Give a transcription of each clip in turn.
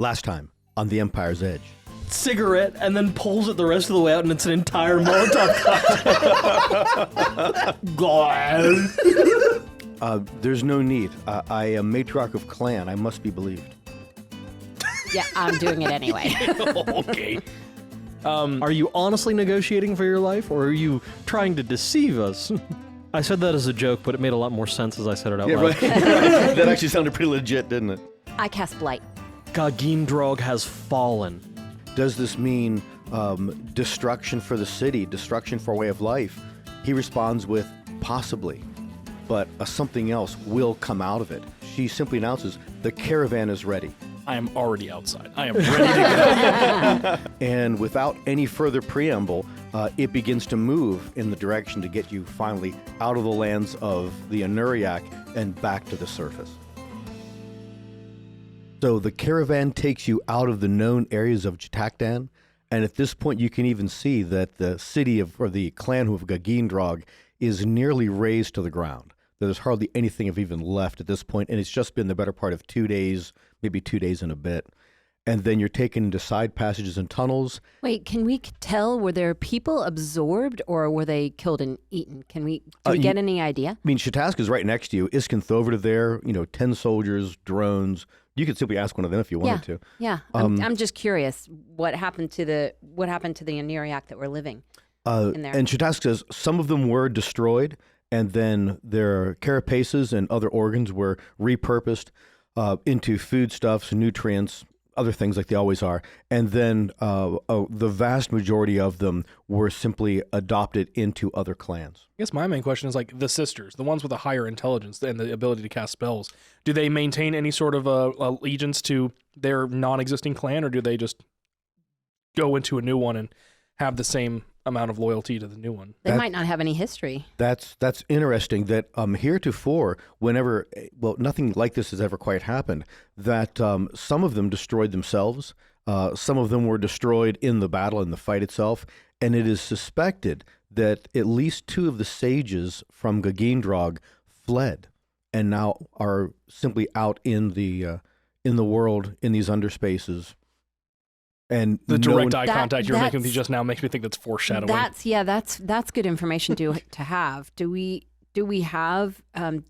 Last time on The Empire's Edge. Cigarette, and then pulls it the rest of the way out, and it's an entire Molotov cocktail. There's no need. I am matriarch of clan. I must be believed. Yeah, I'm doing it anyway. Okay. Are you honestly negotiating for your life, or are you trying to deceive us? I said that as a joke, but it made a lot more sense as I said it out loud. Right. That actually sounded pretty legit, didn't it? I cast Blight. Gagindrog has fallen. Does this mean destruction for the city, destruction for a way of life? He responds with, possibly, but something else will come out of it. She simply announces, the caravan is ready. I am already outside. I am ready to go. And without any further preamble, it begins to move in the direction to get you finally out of the lands of the Anuriak and back to the surface. So the caravan takes you out of the known areas of Jatakdan, and at this point you can even see that the city of, or the clan of Gagindrog is nearly razed to the ground. There's hardly anything of even left at this point, and it's just been the better part of 2 days, maybe 2 days and a bit. And then you're taken into side passages and tunnels. Wait, can we tell, were there people absorbed or were they killed and eaten? Do we get any idea? I mean, Shatask is right next to you. Iskin Thover there, 10 soldiers, drones. You could simply ask one of them if you wanted to. Yeah, I'm just curious. What happened to the Anuriak that were living in there? And Shatask says some of them were destroyed, and then their carapaces and other organs were repurposed into foodstuffs, nutrients, other things like they always are. And then the vast majority of them were simply adopted into other clans. I guess my main question is like the sisters, the ones with a higher intelligence and the ability to cast spells. Do they maintain any sort of allegiance to their non-existing clan, or do they just go into a new one and have the same amount of loyalty to the new one? They might not have any history. That's interesting that heretofore, whenever, nothing like this has ever quite happened, that some of them destroyed themselves, some of them were destroyed in the battle, in the fight itself, and it is suspected that at least 2 of the sages from Gagindrog fled and now are simply out in the world, in these underspaces. And the direct eye contact you're making with me just now makes me think that's foreshadowing. That's good information to have. Do we have?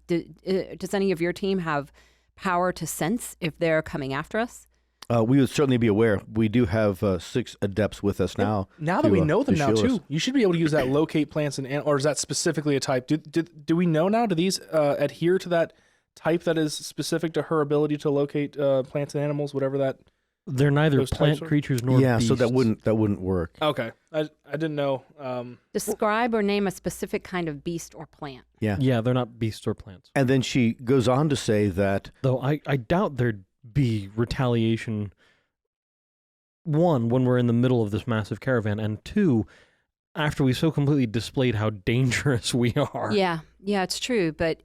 Does any of your team have power to sense if they're coming after us? We would certainly be aware. We do have 6 adepts with us now. Now that we know them now too, you should be able to use that locate plants or is that specifically a type? Do we know now? Do these adhere to that type that is specific to her ability to locate plants and animals, whatever that? They're neither plant creatures nor beasts. So that wouldn't work. Okay, I didn't know. Describe or name a specific kind of beast or plant. Yeah, they're not beasts or plants. And then she goes on to say that, though I doubt there'd be retaliation. 1, when we're in the middle of this massive caravan, and 2, after we so completely displayed how dangerous we are. Yeah, it's true, but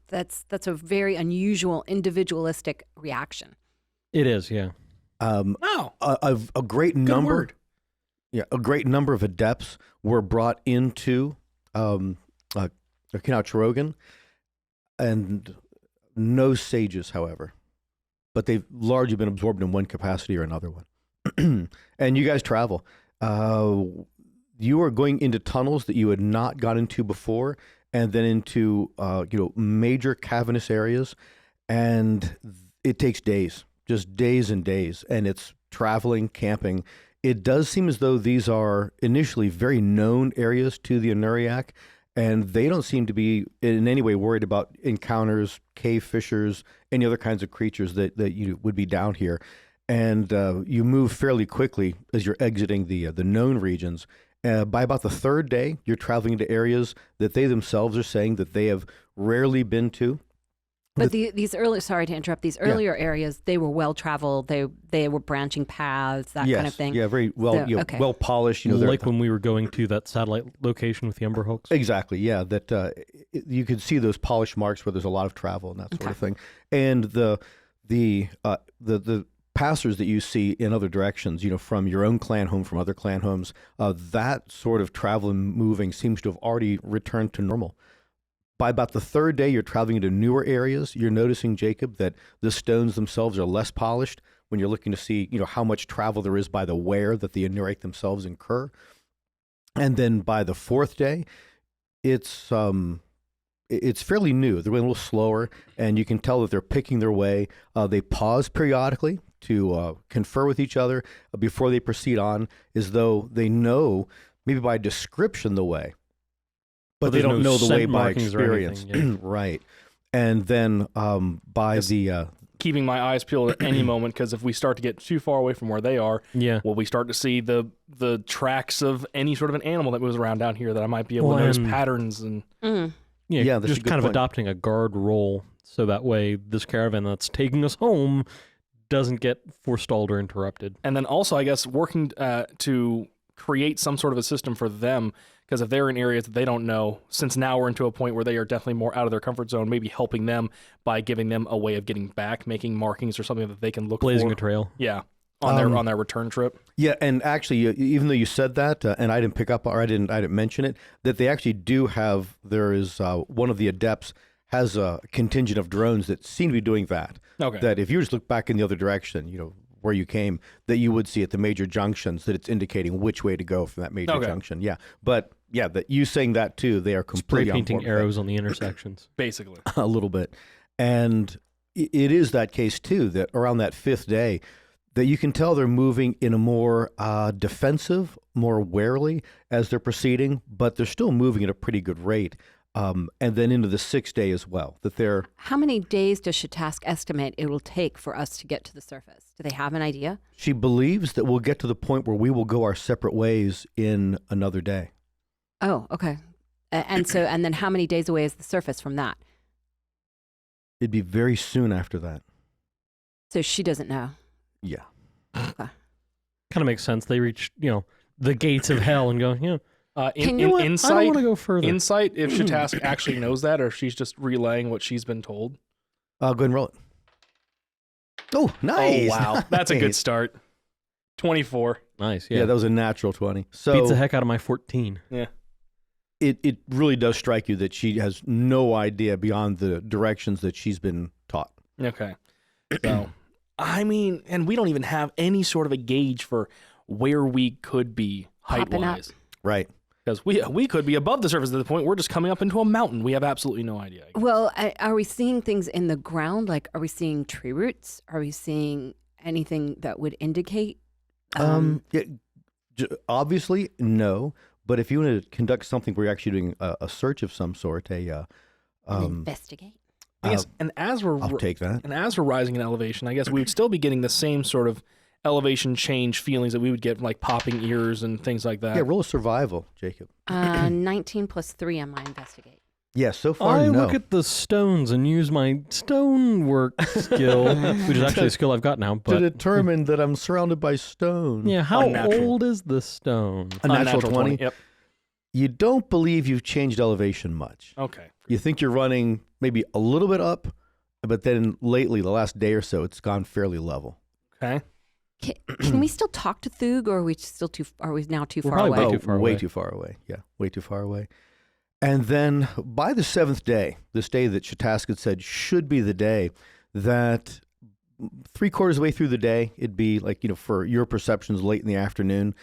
that's a very unusual individualistic reaction. It is, yeah. A great number. Yeah, a great number of adepts were brought into Kinauchrogan, and no sages, however. But they've largely been absorbed in one capacity or another one. And you guys travel. You are going into tunnels that you had not got into before, and then into major cavernous areas, and it takes days. Just days and days, and it's traveling, camping. It does seem as though these are initially very known areas to the Anuriak, and they don't seem to be in any way worried about encounters, cave fishers, any other kinds of creatures that you would be down here. And you move fairly quickly as you're exiting the known regions. By about the 3rd day, you're traveling into areas that they themselves are saying that they have rarely been to. But sorry to interrupt, these earlier areas, they were well traveled. They were branching paths, that kind of thing. Yeah, very well, well polished. Like when we were going to that satellite location with the Ember Hulks. Exactly. Yeah, that you could see those polished marks where there's a lot of travel and that sort of thing. And the passers that you see in other directions, from your own clan home, from other clan homes, that sort of travel and moving seems to have already returned to normal. By about the 3rd day, you're traveling into newer areas. You're noticing, Jacob, that the stones themselves are less polished. when you're looking to see, how much travel there is by the wear that the Anuriak themselves incur. And then by the fourth day, it's fairly new. They're going a little slower, and you can tell that they're picking their way. They pause periodically to confer with each other before they proceed on, as though they know, maybe by description, the way. But they there's don't no know the scent way by markings or experience. anything, Right. And then by Yes. the... Keeping my eyes peeled at any moment, because if we start to get too far away from where they are, Yeah. will we start to see the tracks of any sort of an animal that moves around down here that I might be able Well, to notice and- patterns and Mm. Yeah, that's a just good kind of point. adopting a guard role, so that way this caravan that's taking us home doesn't get forestalled or interrupted. then also I guess working to create some sort of a system for them, because if they're in areas that they don't know, since now we're into a point where they are definitely more out of their comfort zone, maybe helping them by giving them a way of getting back, making markings or something that they can look Blazing for. a trail. Yeah, on their return trip. Yeah, and actually, even though you said that, and I didn't pick up, or I didn't mention it, that they actually do have. There is one of the adepts has a contingent of drones that seem to be doing that. Okay. That if you just look back in the other direction, where you came, that you would see at the major junctions that it's indicating which way to go from that major Okay. junction. Yeah, but yeah, that you saying that too, they are Spray completely on painting board with that. arrows on the intersections. Basically. A little bit. And it is that case too, that around that fifth day, that you can tell they're moving in a more defensive, more warily as they're proceeding, but they're still moving at a pretty good rate. And then into the sixth day as well, that they're... How many days does Shatask estimate it will take for us to get to the surface? Do they have an idea? She believes that we'll get to the point where we will go our separate ways in another day. Oh, okay. And then how many days away is the surface from that? It'd be very soon after that. So she doesn't know. Yeah. Kind of makes sense. They reach, the gates of hell and go, Can you know what? I don't Insight, want to go further. insight, if Shatask actually knows that, or if she's just relaying what she's been told. Go ahead and roll it. Oh, nice. Oh, wow. That's a good Nice. start. 24. Nice, Yeah, yeah. that was a natural 20. So Beats the heck out of my 14. it really does strike you that she has no idea beyond the directions that she's been taught. Okay. So, I mean, and we don't even have any sort of a gauge for where we could be Popping up. height-wise. Right. Because we could be above the surface at the point we're just coming up into a mountain. We have absolutely no idea. I guess. Well, are we seeing things in the ground? Like, are we seeing tree roots? Are we seeing anything that would indicate? Yeah, obviously, no. But if you want to conduct something where you're actually doing a search of some sort, Investigate. I guess, and as we're I'll take that. and as we're rising in elevation, I guess we would still be getting the same sort of elevation change feelings that we would get from like popping ears and things like that. Yeah, roll a survival, Jacob. 19 plus 3 on my investigate. Yeah, so far, I no. look at the stones and use my stonework skill, which is actually a skill I've got now. to But determine that I'm surrounded by stone. yeah, how Unnatural. old is the stone? A natural 20. Yep. You don't believe you've changed elevation much. Okay. You think you're running maybe a little bit up, but then lately, the last day or so, it's gone fairly level. Okay. Can we still talk to Thug, or are we still too? Are we now too We're far probably away? way too far way away. too far away. Yeah, way too far away. And then by the seventh day, this day that Shatask had said should be the day, that 3/4 of the way through the day, it'd be like, for your perceptions late in the afternoon,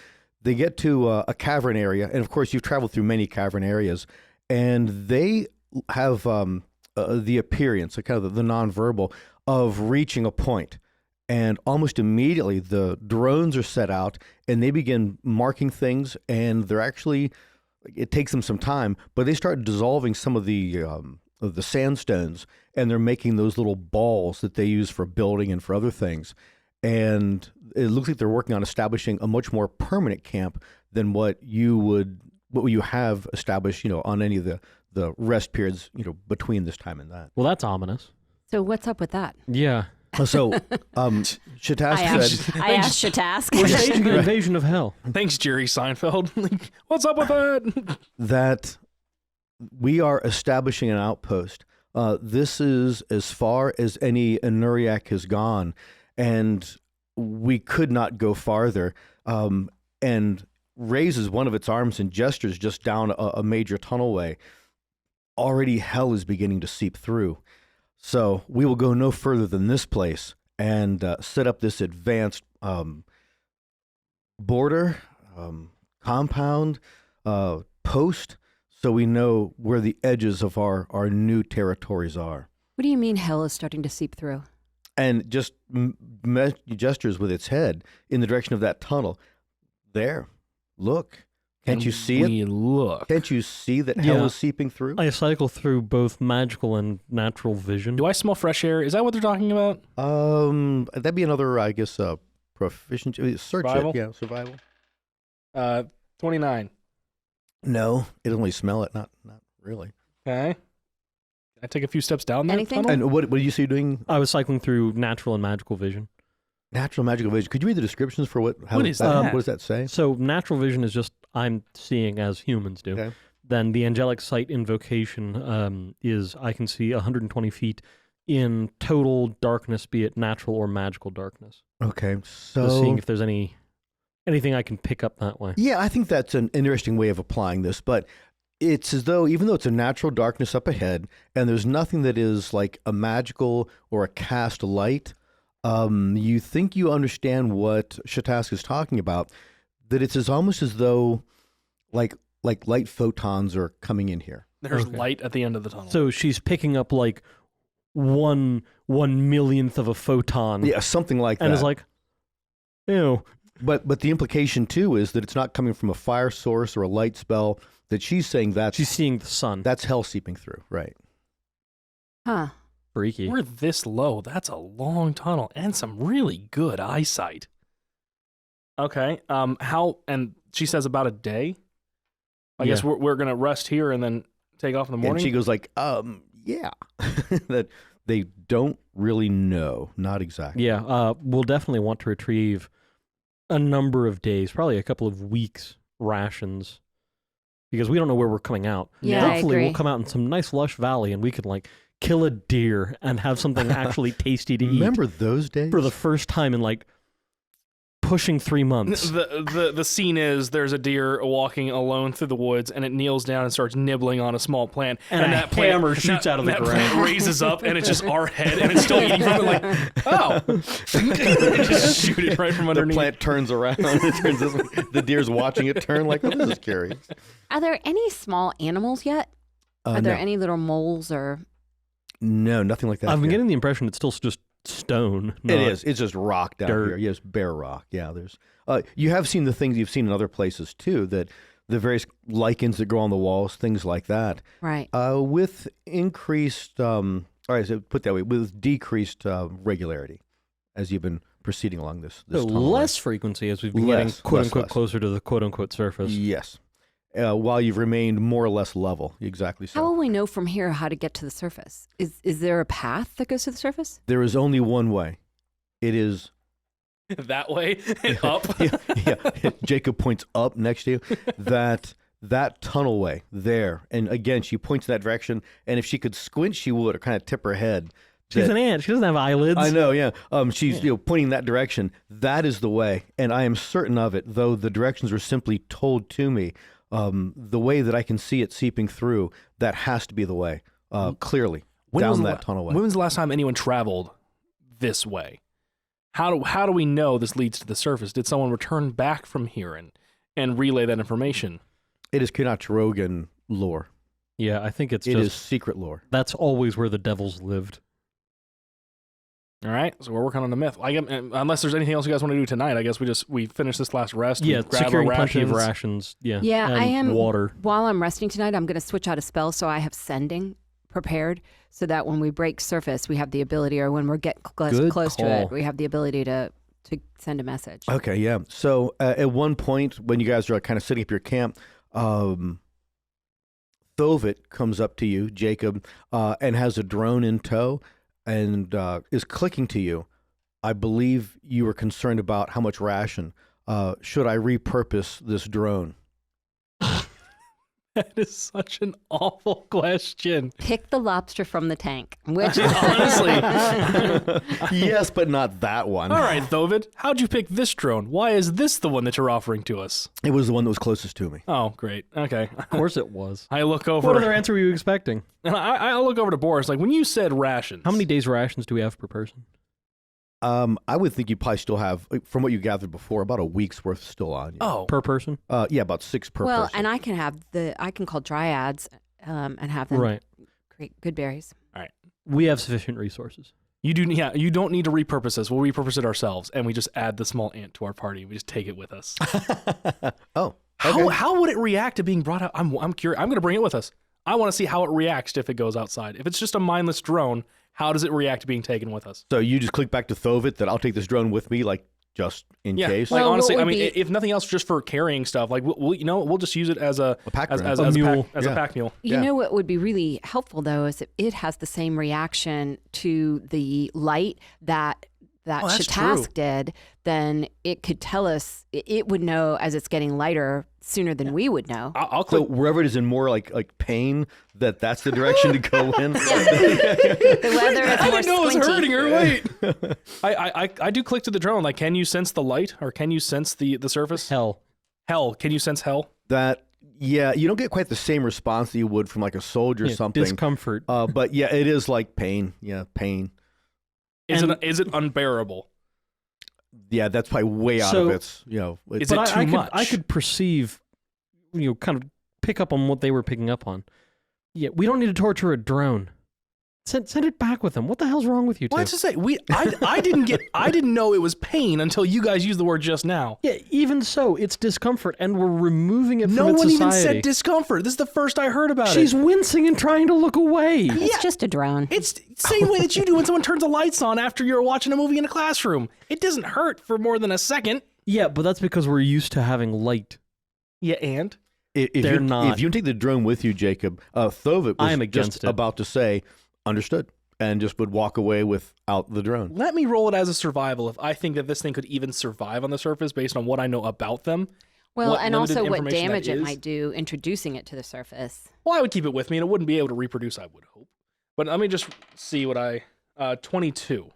they get to a cavern area. And of course, you've traveled through many cavern areas, and they have the appearance, kind of the nonverbal, of reaching a point. And almost immediately, the drones are set out, and they begin marking things, and they're actually... It takes them some time, but they start dissolving some of the sandstones, and they're making those little balls that they use for building and for other things. And it looks like they're working on establishing a much more permanent camp than what you have established, on any of the rest periods, between this time and that. Well, that's ominous. So what's up with that? Yeah. So, Shatask said, I asked Shatask. We're staging an invasion of hell. Thanks, Jerry Seinfeld. Like, what's up with that? that we are establishing an outpost. This is as far as any Anuriak has gone, and we could not go farther. And raises one of its arms and gestures just down a major tunnelway. Already hell is beginning to seep through. So we will go no further than this place, and set up this advanced border, compound, post, so we know where the edges of our new territories are. What do you mean hell is starting to seep through? And just gestures with its head in the direction of that tunnel. There, look. Can't you see it? Look. Can't you see that hell is seeping through? I cycle through both magical and natural vision. Do I smell fresh air? Is that what they're talking about? That'd be another, I guess, proficiency. Search Survival? it. Yeah, survival. 29. No, it'll only smell it. Not really. Okay. I take a few steps down there. Anything? And what do you see you doing? I was cycling through natural and magical vision. Natural magical vision. Could you read the descriptions for what is that? What does that say? So natural vision is just I'm seeing as humans do. Okay. Then the angelic sight invocation is I can see 120 feet in total darkness, be it natural or magical darkness. Okay, Just so seeing if there's anything I can pick up that way. yeah, I think that's an interesting way of applying this, but it's as though even though it's a natural darkness up ahead and there's nothing that is like a magical or a cast light, you think you understand what Shatask is talking about, that it's almost as though like light photons are coming in here. There's Okay. light at the end of the tunnel. So she's picking up like 1/1,000,000th of a photon. Yeah, something like that. And it's like, ew. But the implication too is that it's not coming from a fire source or a light spell. That she's saying She's seeing the sun. that's hell seeping through, right? Huh. Freaky. We're this low. That's a long tunnel and some really good eyesight. Okay. How? And she says about a day. I guess we're gonna rest here and then take off in the morning. And she goes like, yeah, that they don't really know, not exactly. Yeah, we'll definitely want to retrieve a number of days, probably a couple of weeks rations, because we don't know where we're coming out. Yeah, I Hopefully agree. we'll come out in some nice lush valley and we can like kill a deer and have something actually tasty to Remember eat those days? for the first time in like pushing 3 months. The scene is there's a deer walking alone through the woods and it kneels down and starts nibbling on a small plant And a that hammer plant, shoots out of the that ground. plant raises up and it's just our head and it's still eating from it like, oh. Just shoot it right from the underneath. plant turns around. It turns this way. The deer's watching it turn like, oh, this is curious. Are there any small animals yet? Are there No. any little moles or? No, nothing like that. I've been here. getting the impression it's still just stone. It not- is. It's just rock down dirt. here. Yes, bare rock. Yeah, there's. You have seen the things you've seen in other places too. That the various lichens that grow on the walls, things like that. Right. With increased, all right, so put that way, with decreased regularity, as you've been proceeding along this So tunnel. less frequency as we've been getting Less, quote less, unquote less. closer to the quote unquote surface. Yes. While you've remained more or less level, exactly so. How will we know from here how to get to the surface? Is there a path that goes to the surface? There is only one way. It is. That way, up. yeah. Jacob points up next to you. That tunnel way there, and again she points in that direction. And if she could squint, she would, or kind of tip her head. She's that- an ant. She doesn't have eyelids. I know, yeah. She's pointing that direction. That is the way, and I am certain of it. Though the directions were simply told to me, the way that I can see it seeping through, that has to be the way. Clearly, down that tunnel way. When was the last time anyone traveled this way? How do we know this leads to the surface? Did someone return back from here and relay that information? It is Kunatrogan lore. Yeah, I think it's It just is secret lore. that's always where the devils lived. All right, so we're working on the myth. Unless there's anything else you guys want to do tonight, I guess we finish this last rest. Yeah, we grab securing our plenty of rations. rations. Yeah, Yeah, and I am. water. While I'm resting tonight, I'm going to switch out a spell so I have sending prepared, so that when we break surface, we have the ability, or when we're get close Good to call. it, we have the ability to send a message. Okay, yeah. So at one point, when you guys are kind of setting up your camp, Thovit comes up to you, Jacob, and has a drone in tow, and is clicking to you. I believe you were concerned about how much ration. Should I repurpose this drone? That is such an awful question. Pick the lobster from the tank. Which Honestly. Yes, but not that one. All right, Thovid, how'd you pick this drone? Why is this the one that you're offering to us? It was the one that was closest to me. Oh, great. Okay. Of course it was. I look over. What other answer were you expecting? And I look over to Boris. Like when you said rations. How many days rations do we have per person? I would think you probably still have, from what you gathered before, about a week's worth still on you. Oh, Per person? Yeah, about 6 per Well, person. and I can call dryads and have them Right. create good berries. We have sufficient resources. you do. Yeah, you don't need to repurpose this. We'll repurpose it ourselves, and we just add the small ant to our party. We just take it with us. Oh, okay. How would it react to being brought out? I'm curious. I'm going to bring it with us. I want to see how it reacts if it goes outside. If it's just a mindless drone, how does it react to being taken with us? So you just click back to Thovit that I'll take this drone with me, like just in case. Like Well, what honestly, would I mean, be- if nothing else, just for carrying stuff, like we'll just use it as a pack as, rat. as, A as mule. a pack mule. You Yeah. know what would be really helpful though is if it has the same reaction to the light that Oh, that's Shatask did, then it could tell us. It would know as it's getting lighter sooner than we would know. I'll So click. wherever it is in more like pain, that's the direction to go in. The weather is I more didn't know it was squinty. hurting her. Wait, I do click to the drone. Like, can you sense the light or can you sense the surface? Hell. Hell, can you sense hell? That yeah, you don't get quite the same response that you would from like a soldier or Yeah, something. Discomfort. But yeah, it is like pain. Yeah, pain. Is And- it unbearable? Yeah, that's probably way out So- of its. You know, Is But it I too could, much? I could perceive, kind of pick up on what they were picking up on. Yeah, we don't need to torture a drone. Send it back with them. What the hell's wrong with you two? Well, I just say I didn't know it was pain until you guys used the word just now. Yeah, even so, it's discomfort, and we're removing it No from its one even society. said discomfort. This is the first I heard about She's it. wincing and trying to look away. It's just a drone. It's same way that you do when someone turns the lights on after you're watching a movie in a classroom. It doesn't hurt for more than a second. Yeah, but that's because we're used to having light. Yeah, and if They're you, not. If you take the drone with you, Jacob, Thovit was I am against just it. about to say understood and just would walk away without the drone. let me roll it as a survival if I think that this thing could even survive on the surface based on what I know about them. Well, what and limited also what information that damage it is. might do introducing it to the surface. Well, I would keep it with me, and it wouldn't be able to reproduce, I would hope. But let me just see what 22.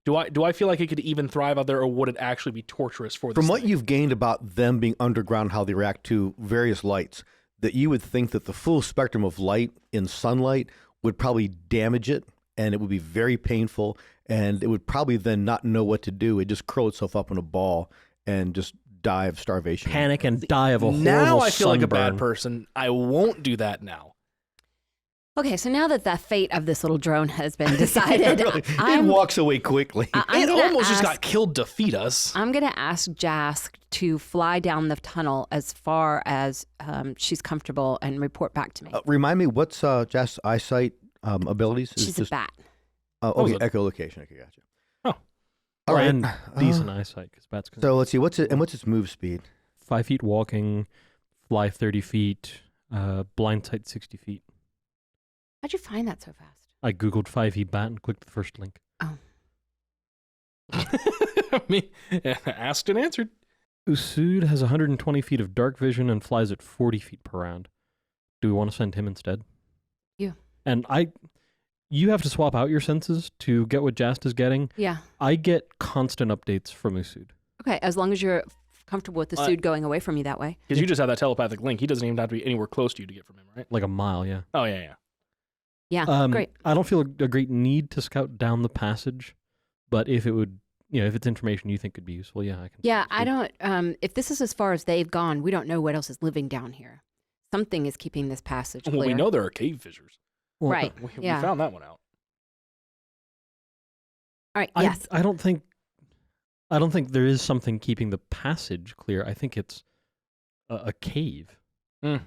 Do I feel like it could even thrive out there, or would it actually be torturous for this From what thing? you've gained about them being underground, how they react to various lights, that you would think that the full spectrum of light in sunlight would probably damage it, and it would be very painful, and it would probably then not know what to do. It just curl itself up in a ball and just die of starvation. Panic and die of a horrible Now I feel like a bad sunburn. person. I won't do that now. Okay, so now that the fate of this little drone has been decided, Really, it I'm, walks away quickly. I'm It gonna almost just ask- got killed to feed us. I'm going to ask Jask to fly down the tunnel as far as she's comfortable and report back to me. Remind me, what's Jess' eyesight abilities? Is She's a bat. Okay, was it? echolocation. Okay, gotcha. Oh. All right. And decent eyesight, because bats can So let's see. What's its move speed? 5 feet walking, fly 30 feet, blind sight 60 feet. How'd you find that so fast? I googled 5e bat and clicked the first link. I mean, asked and answered. Usud has 120 feet of dark vision and flies at 40 feet per round. Do we want to send him instead? Yeah. And you have to swap out your senses to get what Jast is getting. Yeah. I get constant updates from Usud. Okay, as long as you're comfortable with the suit going away from you that way. Because you just have that telepathic link. He doesn't even have to be anywhere close to you to get from him, right? Like a mile, yeah. Oh, yeah. Yeah, great. I don't feel a great need to scout down the passage, but if it would, if it's information you think could be useful, yeah, I can. Yeah, I see. don't, if this is as far as they've gone, we don't know what else is living down here. Something is keeping this passage clear. Well, we know there are cave fissures. Well, Right. We Yeah. found that one out. All right, yes. I don't think there is something keeping the passage clear. I think it's a cave Mm.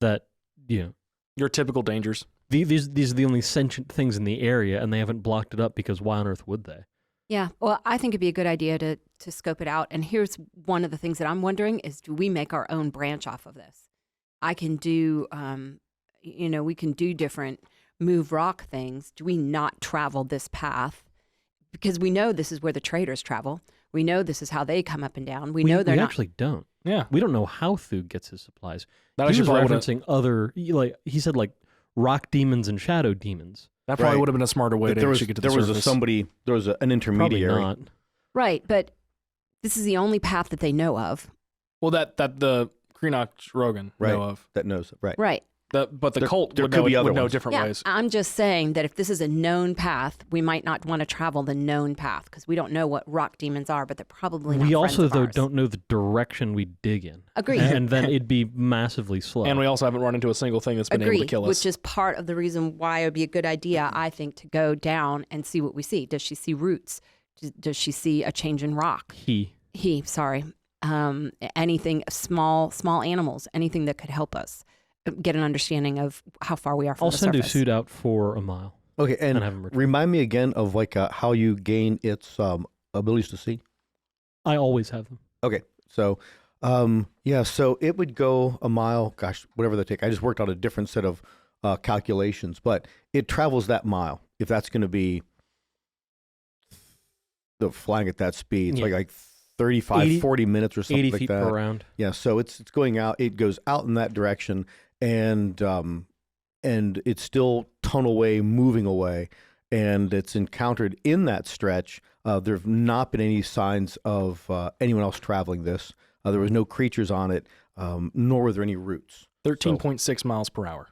that Your typical dangers. these are the only sentient things in the area, and they haven't blocked it up because why on earth would they? Yeah, well, I think it'd be a good idea to scope it out. And here's one of the things that I'm wondering is, do we make our own branch off of this? I can do, we can do different move rock things. Do we not travel this path? Because we know this is where the traders travel. We know this is how they come up and down. We know they're we not. actually don't. Yeah. We don't know how Thug gets his supplies. That He actually was probably would've- referencing other, he said like rock demons and shadow demons. That probably Right. would have been a smarter way to there was actually get to the there was surface. an Probably intermediary. not. Right, but this is the only path that they know of. Well, that the Kreenox Rogan Right. know of. That knows, right? Right. But the There- cult there would could know, be other would know ones. different Yeah, ways. I'm just saying that if this is a known path, we might not want to travel the known path because we don't know what rock demons are, but they're probably not We friends also, of though, ours. don't know the direction we dig in. Agreed. And then it'd be massively slow. And we also haven't run into a single thing that's been able to Agreed, kill us. which is part of the reason why it would be a good idea, I think, to go down and see what we see. Does she see roots? Does she see a change in rock? Anything, small animals, anything that could help us get an understanding of how far we are from I'll the send surface. Usud out for a mile Okay, and and have him return. remind me again of like how you gain its abilities to see. I always have them. Okay, so so it would go a mile. Gosh, whatever they take. I just worked out a different set of calculations, but it travels that mile. If that's going to be the flying at that speed, it's Yeah. like 35, 80 40 minutes or something 80 like feet that. per round. Yeah, so it's going out. It goes out in that direction, and it's still tunnel way, moving away, and it's encountered in that stretch. There have not been any signs of anyone else traveling this. There was no creatures on it, nor were there any roots. 13.6 miles per hour.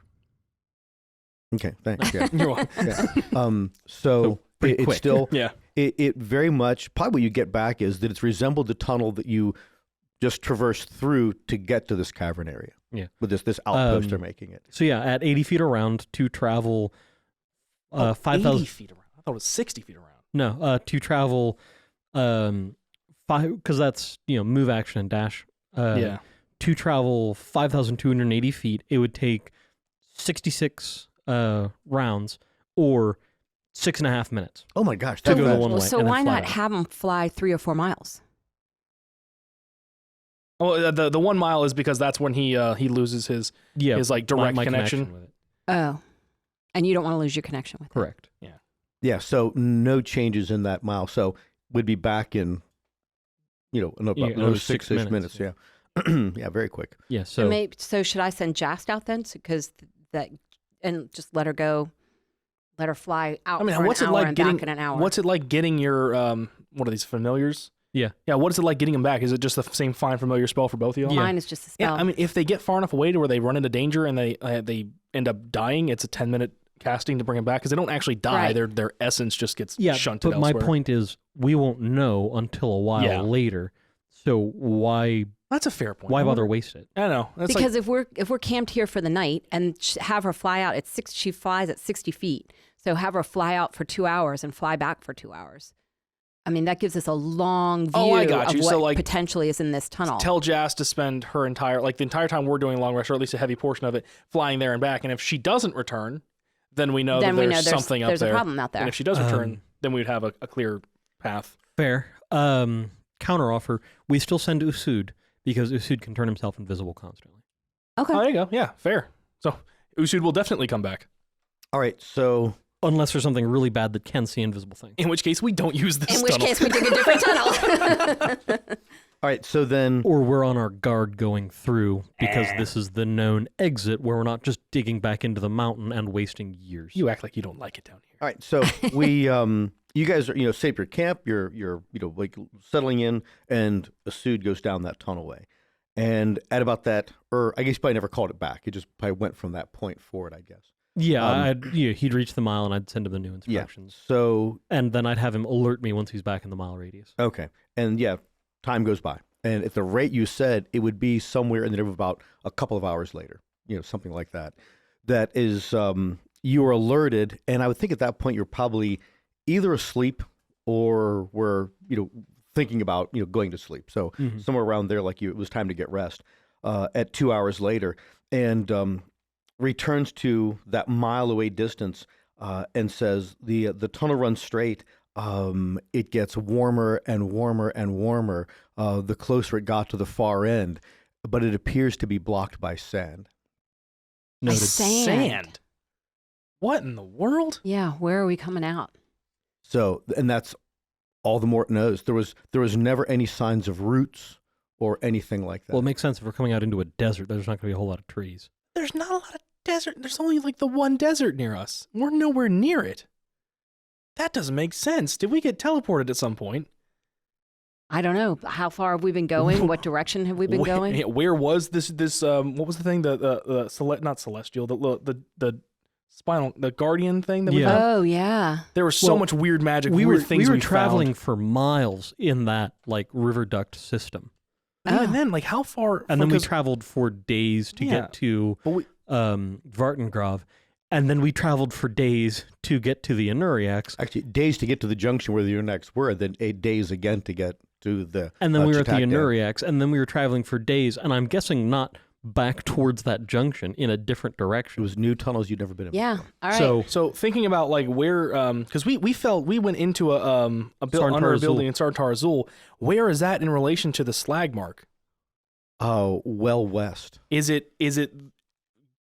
Okay, thanks. Yeah. You're welcome. Yeah. So pretty it's quick. still Yeah. it very much probably what you get back is that it's resembled the tunnel that you just traversed through to get to this cavern area. Yeah. With this outpost they're Um, making it. So yeah, at 80 feet around to travel 80 5,000. feet around. I thought it was 60 feet around. No, to travel 5, because that's move, action, and dash. Yeah. To travel 5,280 feet, it would take 66 rounds or 6.5 minutes. Oh my gosh, to that go the fast. one way. So and then why fly not out. have them fly 3 or 4 miles? Oh, the 1 mile is because that's when he loses his like direct my connection. with it. Oh, and you don't want to lose your connection with it. Correct. Yeah, so no changes in that mile. So we'd be back in, another another 6 6 minutes. minutes, Yeah, yeah, very quick. Yeah. So, So so should I send Jast out then? Because and just let her go, let her fly out I mean, for what's an it hour like and getting? back in an hour. What's it like getting your what are these familiars? Yeah. Yeah. What is it like getting them back? Is it just the same find familiar spell for both of y'all? Yeah. Mine is just a spell. Yeah, I mean, if they get far enough away to where they run into danger and they end up dying, it's a 10-minute casting to bring them back because they don't actually die. Right. Their essence just gets yeah, shunted but my elsewhere. point is we won't know until a while Yeah. later. So why That's a fair point. why I bother wonder- waste it? I know. That's because if we're camped here for the night and have her fly out at she flies at 60 feet. So have her fly out for 2 hours and fly back for 2 hours. I mean, that gives us a long view Oh, I got of you. what So, like, potentially is in this tunnel. tell Jas to spend the entire time we're doing long rest, or at least a heavy portion of it, flying there and back. And if she doesn't return, then we know then that we there's know something up there's there. a problem out there. And if she does return, Um, then we would have a clear path. Fair. Counter offer. We still send Usud because Usud can turn himself invisible constantly. Okay. Oh, there you go. Yeah, fair. So Usud will definitely come back. All right, so Unless there's something really bad that can see invisible things. In which case, we don't use this In which tunnel. case, we dig a different tunnel. all right, so then Or we're on our guard going through because this is the known exit where we're not just digging back into the mountain and wasting years. You act like you don't like it down here. all right, so we you guys are set up your camp, you're like settling in, and Asud goes down that tunnel way. And at about that, or I guess you probably never called it back. It just probably went from that point forward, I guess. Yeah, he'd reach the mile and I'd send him the new Yeah. instructions. So And then I'd have him alert me once he's back in the mile radius. okay, and yeah, time goes by, and at the rate you said, it would be somewhere in the neighborhood of about a couple of hours later, something like that. That is, you were alerted, and I would think at that point you're probably either asleep or were thinking about going to sleep. So Mhm. somewhere around there, like it was time to get rest. At 2 hours later, and returns to that mile away distance and says the tunnel runs straight. It gets warmer and warmer and warmer the closer it got to the far end, but it appears to be blocked by sand. By Noted. sand. What in the world? Yeah, where are we coming out? So, and that's all the more it knows. There was never any signs of roots or anything like that. Well, it makes sense if we're coming out into a desert, there's not going to be a whole lot of trees. There's not a lot of desert. There's only like the one desert near us. We're nowhere near it. That doesn't make sense. Did we get teleported at some point? I don't know. How far have we been going? What direction have we been going? Where was this? What was the thing? Not celestial. The spinal, the guardian thing that we Yeah. found? Oh, yeah. There was so Well, much weird magic. we weird were things we traveling found. for miles in that like river duct system, But even Oh. then, like how far? and then we because- traveled for days to Yeah. get to But we, Vartengrov, and then we traveled for days to get to the Anuriacs, Actually, days to get to the junction where the Unix were, then 8 days again to get to the. and then we were at the Chittak Dam. Anuriacs, and then we were traveling for days, and I'm guessing not back towards that junction in a different It direction. was new tunnels you'd never been in. Yeah. before. All right. So thinking about like where, because we went into a under a Sartar building Azul. in Sartar Azul. Where is that in relation to the Slagmark? Oh, well west. Is it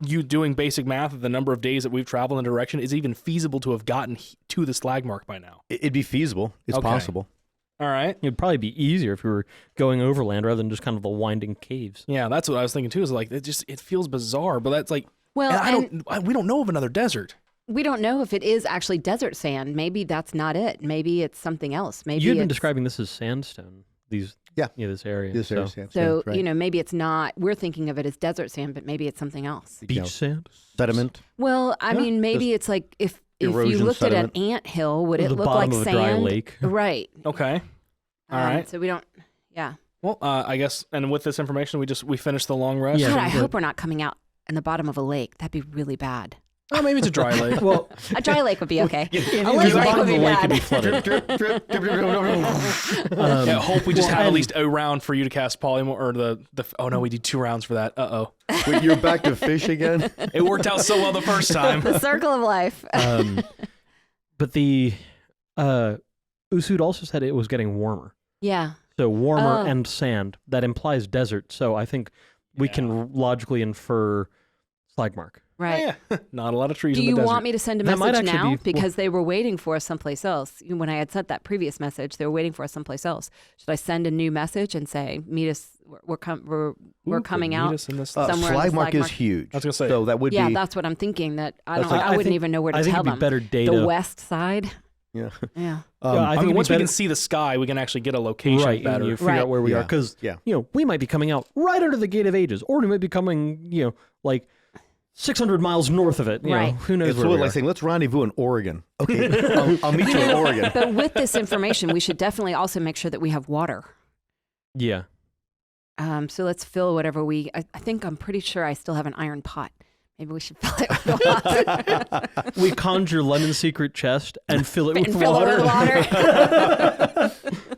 you doing basic math of the number of days that we've traveled in a direction? Is it even feasible to have gotten to the Slagmark by now? It'd be feasible. It's Okay. possible. All right. it'd probably be easier if we were going overland rather than just kind of the winding caves. Yeah, that's what I was thinking too. Is like it feels bizarre, but that's like well, and we don't know of another desert. we don't know if it is actually desert sand. Maybe that's not it. Maybe it's something else. Maybe You had been it's- describing this as sandstone. This area. This so. area sandstone, So, right. you know, maybe it's not, we're thinking of it as desert sand, but maybe it's something else. Beach You know, sand. sediment. Well, I Yeah. mean, maybe it's like if you erosion looked at an sediment. ant hill, would it the look bottom like of a sand? dry lake. Right. Okay. All right. So we don't, yeah. Well, I guess, and with this information, we finished the long rest. Yeah. God, I good. hope we're not coming out in the bottom of a lake. That'd be really bad. Oh, maybe it's a dry lake. Well, A dry lake would be okay. if A the lake bottom would of be the lake could bad. be flooded. Yeah, hope we just well, had at and- least a round for you to cast polymorph, or the. Oh no, we did 2 rounds for that. Wait, you're back to fish again? It worked out so well the first time. The circle of life. But the Usud also said it was getting warmer. Yeah. So warmer Oh. and sand. That implies desert. So I think we can logically infer Slagmark. Right. Yeah, not a lot of trees Do in the you desert. want me to send a That might message actually now? be- Because they were waiting for us someplace else. When I had sent that previous message, they were waiting for us someplace else. Should I send a new message and say, meet us, we're Ooh, coming could out? meet us in this- somewhere in the Slagmark is Slagmark. huge. I was gonna say. So that would Yeah, be. that's what I'm thinking. That I That's don't. like- I I wouldn't think- even know where to I think tell it'd be them. better data. The west side. Yeah. Yeah. I I think mean, it'd once be we better- can see the sky, we can actually get a location right, better. and you figure Right. out where we are. Yeah. Because, Yeah. we might be coming out right under the Gate of Ages, or we might be coming, like 600 miles north of it. You know, Right. who knows It's where sort we of are. like saying, let's rendezvous in Oregon. Okay, I'll meet you in Oregon. But with this information, we should definitely also make sure that we have water. Yeah. So let's fill whatever we. I think I'm pretty sure I still have an iron pot. Maybe we should fill it with water. We conjure Lemon Secret Chest and fill it And with fill it water. with water.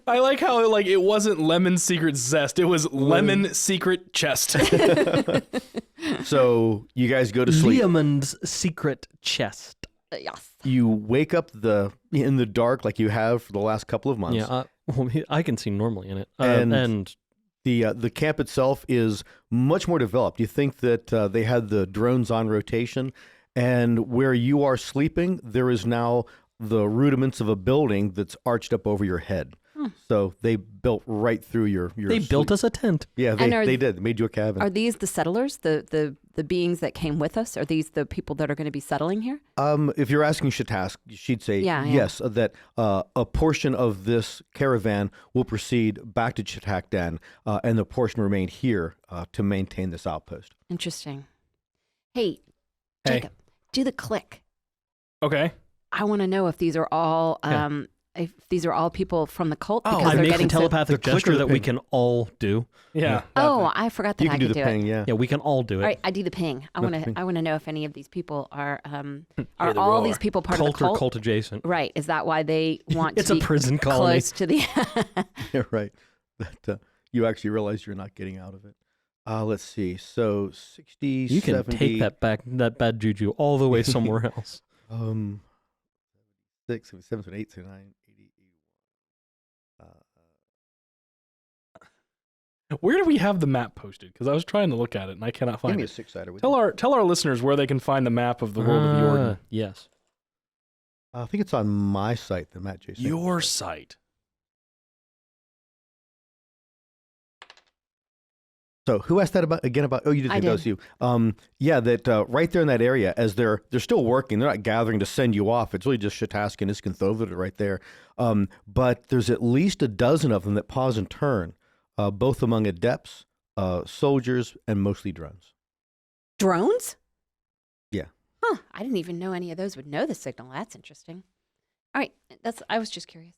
I like how it wasn't lemon secret zest; it was lemon secret chest. So you guys go to sleep. Leomund's Secret Chest. Yes. You wake up in the dark like you have for the last couple of months. Yeah, I can see normally in it. And- And The camp itself is much more developed. You think that they had the drones on rotation, and where you are sleeping, there is now the rudiments of a building that's arched up over your head. So they built right through your they built us a tent. Yeah, And they did. They made you a cabin. Are these the settlers, the beings that came with us? Are these the people that are going to be settling here? If you're asking Shatask, she'd say Yeah, yeah. yes, that a portion of this caravan will proceed back to Chittak Dan, and the portion remain here to maintain this outpost. Interesting. Hey, Hey. Jacob, do the click. Okay. I want to know if these are all Yeah. if these are all people from the cult Oh, because I they're make the getting so- telepathic The click or gesture the that we ping? can all do. Yeah. Oh, I forgot that You I can do could the do ping, it. yeah. Yeah, we can all do it. All right, I do the ping. I The want ping. to. I want to know if any of these people are the all roar. these people part Cult of the cult. or cult adjacent. Right? Is that why they want It's to a be prison colony. close to the? Yeah, right. That you actually realize you're not getting out of it. Let's see. So 60, You can 70, take that bad juju all the way somewhere else. 6, 7, 8, 9, 80, 81. Where do we have the map posted? Because I was trying to look at it and I cannot Give find me a it. 6-sider. With Tell our listeners where they can find the map of the world of Jordan. Yes. I think it's on my site, the Matt J. Sankey Your site. site. So who asked that again about? Oh, you did. I That was did. you. Yeah, that right there in that area, as they're still working, they're not gathering to send you off. It's really just Shataska and Iskanthovita right there. But there's at least a dozen of them that pause and turn, both among adepts, soldiers, and mostly drones. Drones? Yeah. Huh. I didn't even know any of those would know the signal. That's interesting. All right. I was just curious.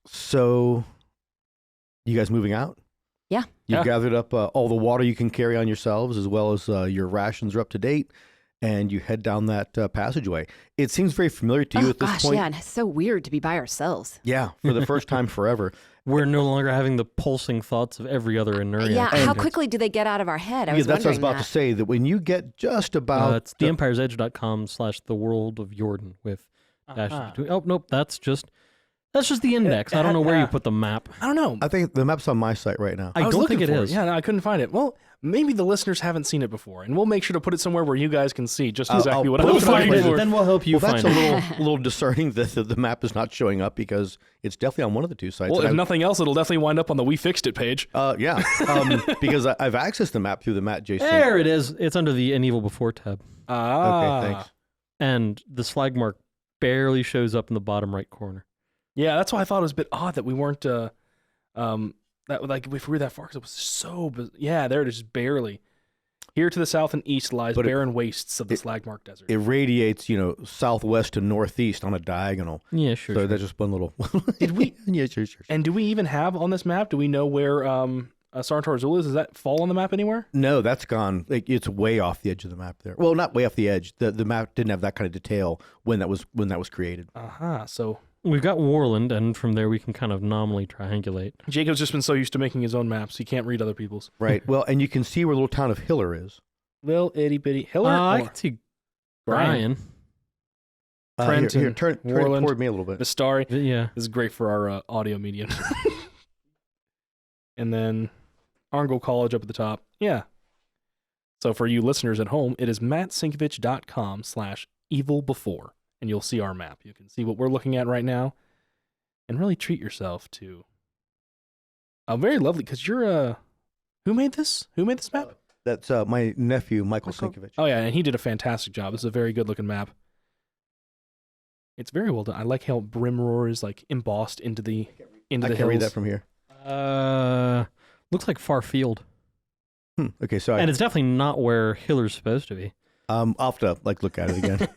So, you guys moving out? Yeah. You've Yeah. gathered up all the water you can carry on yourselves, as well as your rations are up to date, and you head down that passageway. It seems very familiar to you at this gosh, point. yeah, and it's so weird to be by ourselves. Yeah, for the first time forever. We're no longer having the pulsing thoughts of every other Enuria. Yeah, how And- quickly do they get out of our head? I Yeah, was that's what I was wondering about to say. That when you get just about It's theempiresedge.com/theworld of Jordan with dashes Uh-huh. between. Oh, nope, that's just the index. I don't know where you put the map. I don't know. I think the map's on my site right now. I was don't looking think it for is. Yeah, no, I couldn't find it. Well, maybe the listeners haven't seen it before, and we'll make sure to put it somewhere where you guys can see just exactly what I we'll was find looking it. for. Then we'll help you Well, that's find a it. little discerning that the map is not showing up because it's definitely on one of the two sites. Well, And if nothing else, it'll definitely wind up on the We Fixed It page. yeah, because I've accessed the map through the Matt JC. There it is. It's under the An Evil Before tab. Okay, thanks. And the Slagmark barely shows up in the bottom right corner. Yeah, that's why I thought it was a bit odd that we weren't, that like if we were that far, because it was so, yeah, there it is, just barely. Here to the south and east lies But barren wastes of the Slagmark Desert. It radiates, southwest to northeast on a diagonal. Yeah, sure. So sure. that's just one little. Did we? Yeah, sure. And do we even have on this map? Do we know where Sartor Azul is? Does that fall on the map anywhere? No, that's gone. It's way off the edge of the map there. Well, not way off the edge. The map didn't have that kind of detail when that was created. So We've got Warland, and from there we can kind of nominally triangulate. Jacob's just been so used to making his own maps, he can't read other people's. Right. Well, and you can see where the little town of Hiller is. Little itty bitty Hiller. I or can see Brian. Brian. Here, Trenton, turn it Warland. toward me a little bit. Vistari. Yeah. This is great for our audio medium. And then Arngol College up at the top. Yeah. So for you listeners at home, it is mattsinkovich.com/evilbefore, and you'll see our map. You can see what we're looking at right now, and really treat yourself to a very lovely. Because you're who made this? Who made this map? That's my nephew, Michael Sinkovich. Oh yeah, and he did a fantastic job. This is a very good looking map. It's very well done. I like how Brimroar is like embossed into the I hills. can't read that from here. Looks like far field. Okay, so And it's definitely not where Hiller's supposed to be. I'll have to look at it again.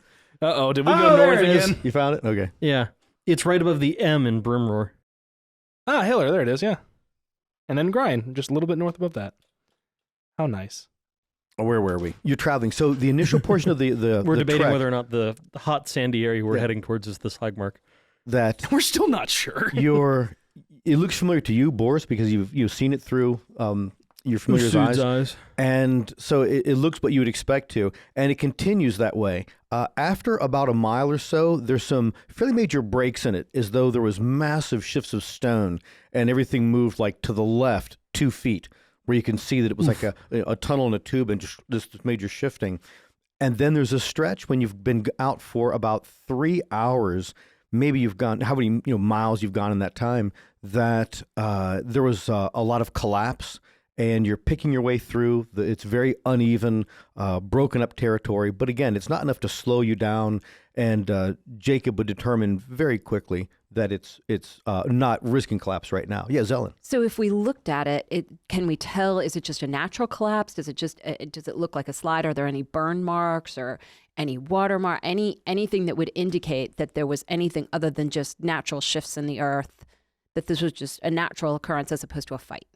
Uh-oh, did we Oh, go there north it is. again? You found it? Okay. Yeah. It's right above the M in Brimroar. Ah, Hiller, there it is, yeah. And then Grind, just a little bit north above that. How nice. Where were we? You're traveling. So the initial portion of the We're the debating trek whether or not the hot sandy area we're Yeah. heading towards is the Slagmark. that We're still not sure. it looks familiar to you, Boris, because you've seen it through your familiar's eyes. And so it looks what you would expect to, and it continues that way. After about a mile or so, there's some fairly major breaks in it, as though there was massive shifts of stone, and everything moved like to the left 2 feet, where you can see that it was like a tunnel and a tube, and just this major shifting. And then there's a stretch when you've been out for about 3 hours. Maybe you've gone how many miles you've gone in that time. That there was a lot of collapse. And you're picking your way through. It's very uneven, broken up territory. But again, it's not enough to slow you down. And Jacob would determine very quickly that it's not risking collapse right now. Yeah, Zelen. So if we looked at it, can we tell, is it just a natural collapse? Does it look like a slide? Are there any burn marks or any watermark, anything that would indicate that there was anything other than just natural shifts in the earth, that this was just a natural occurrence as opposed to a fight?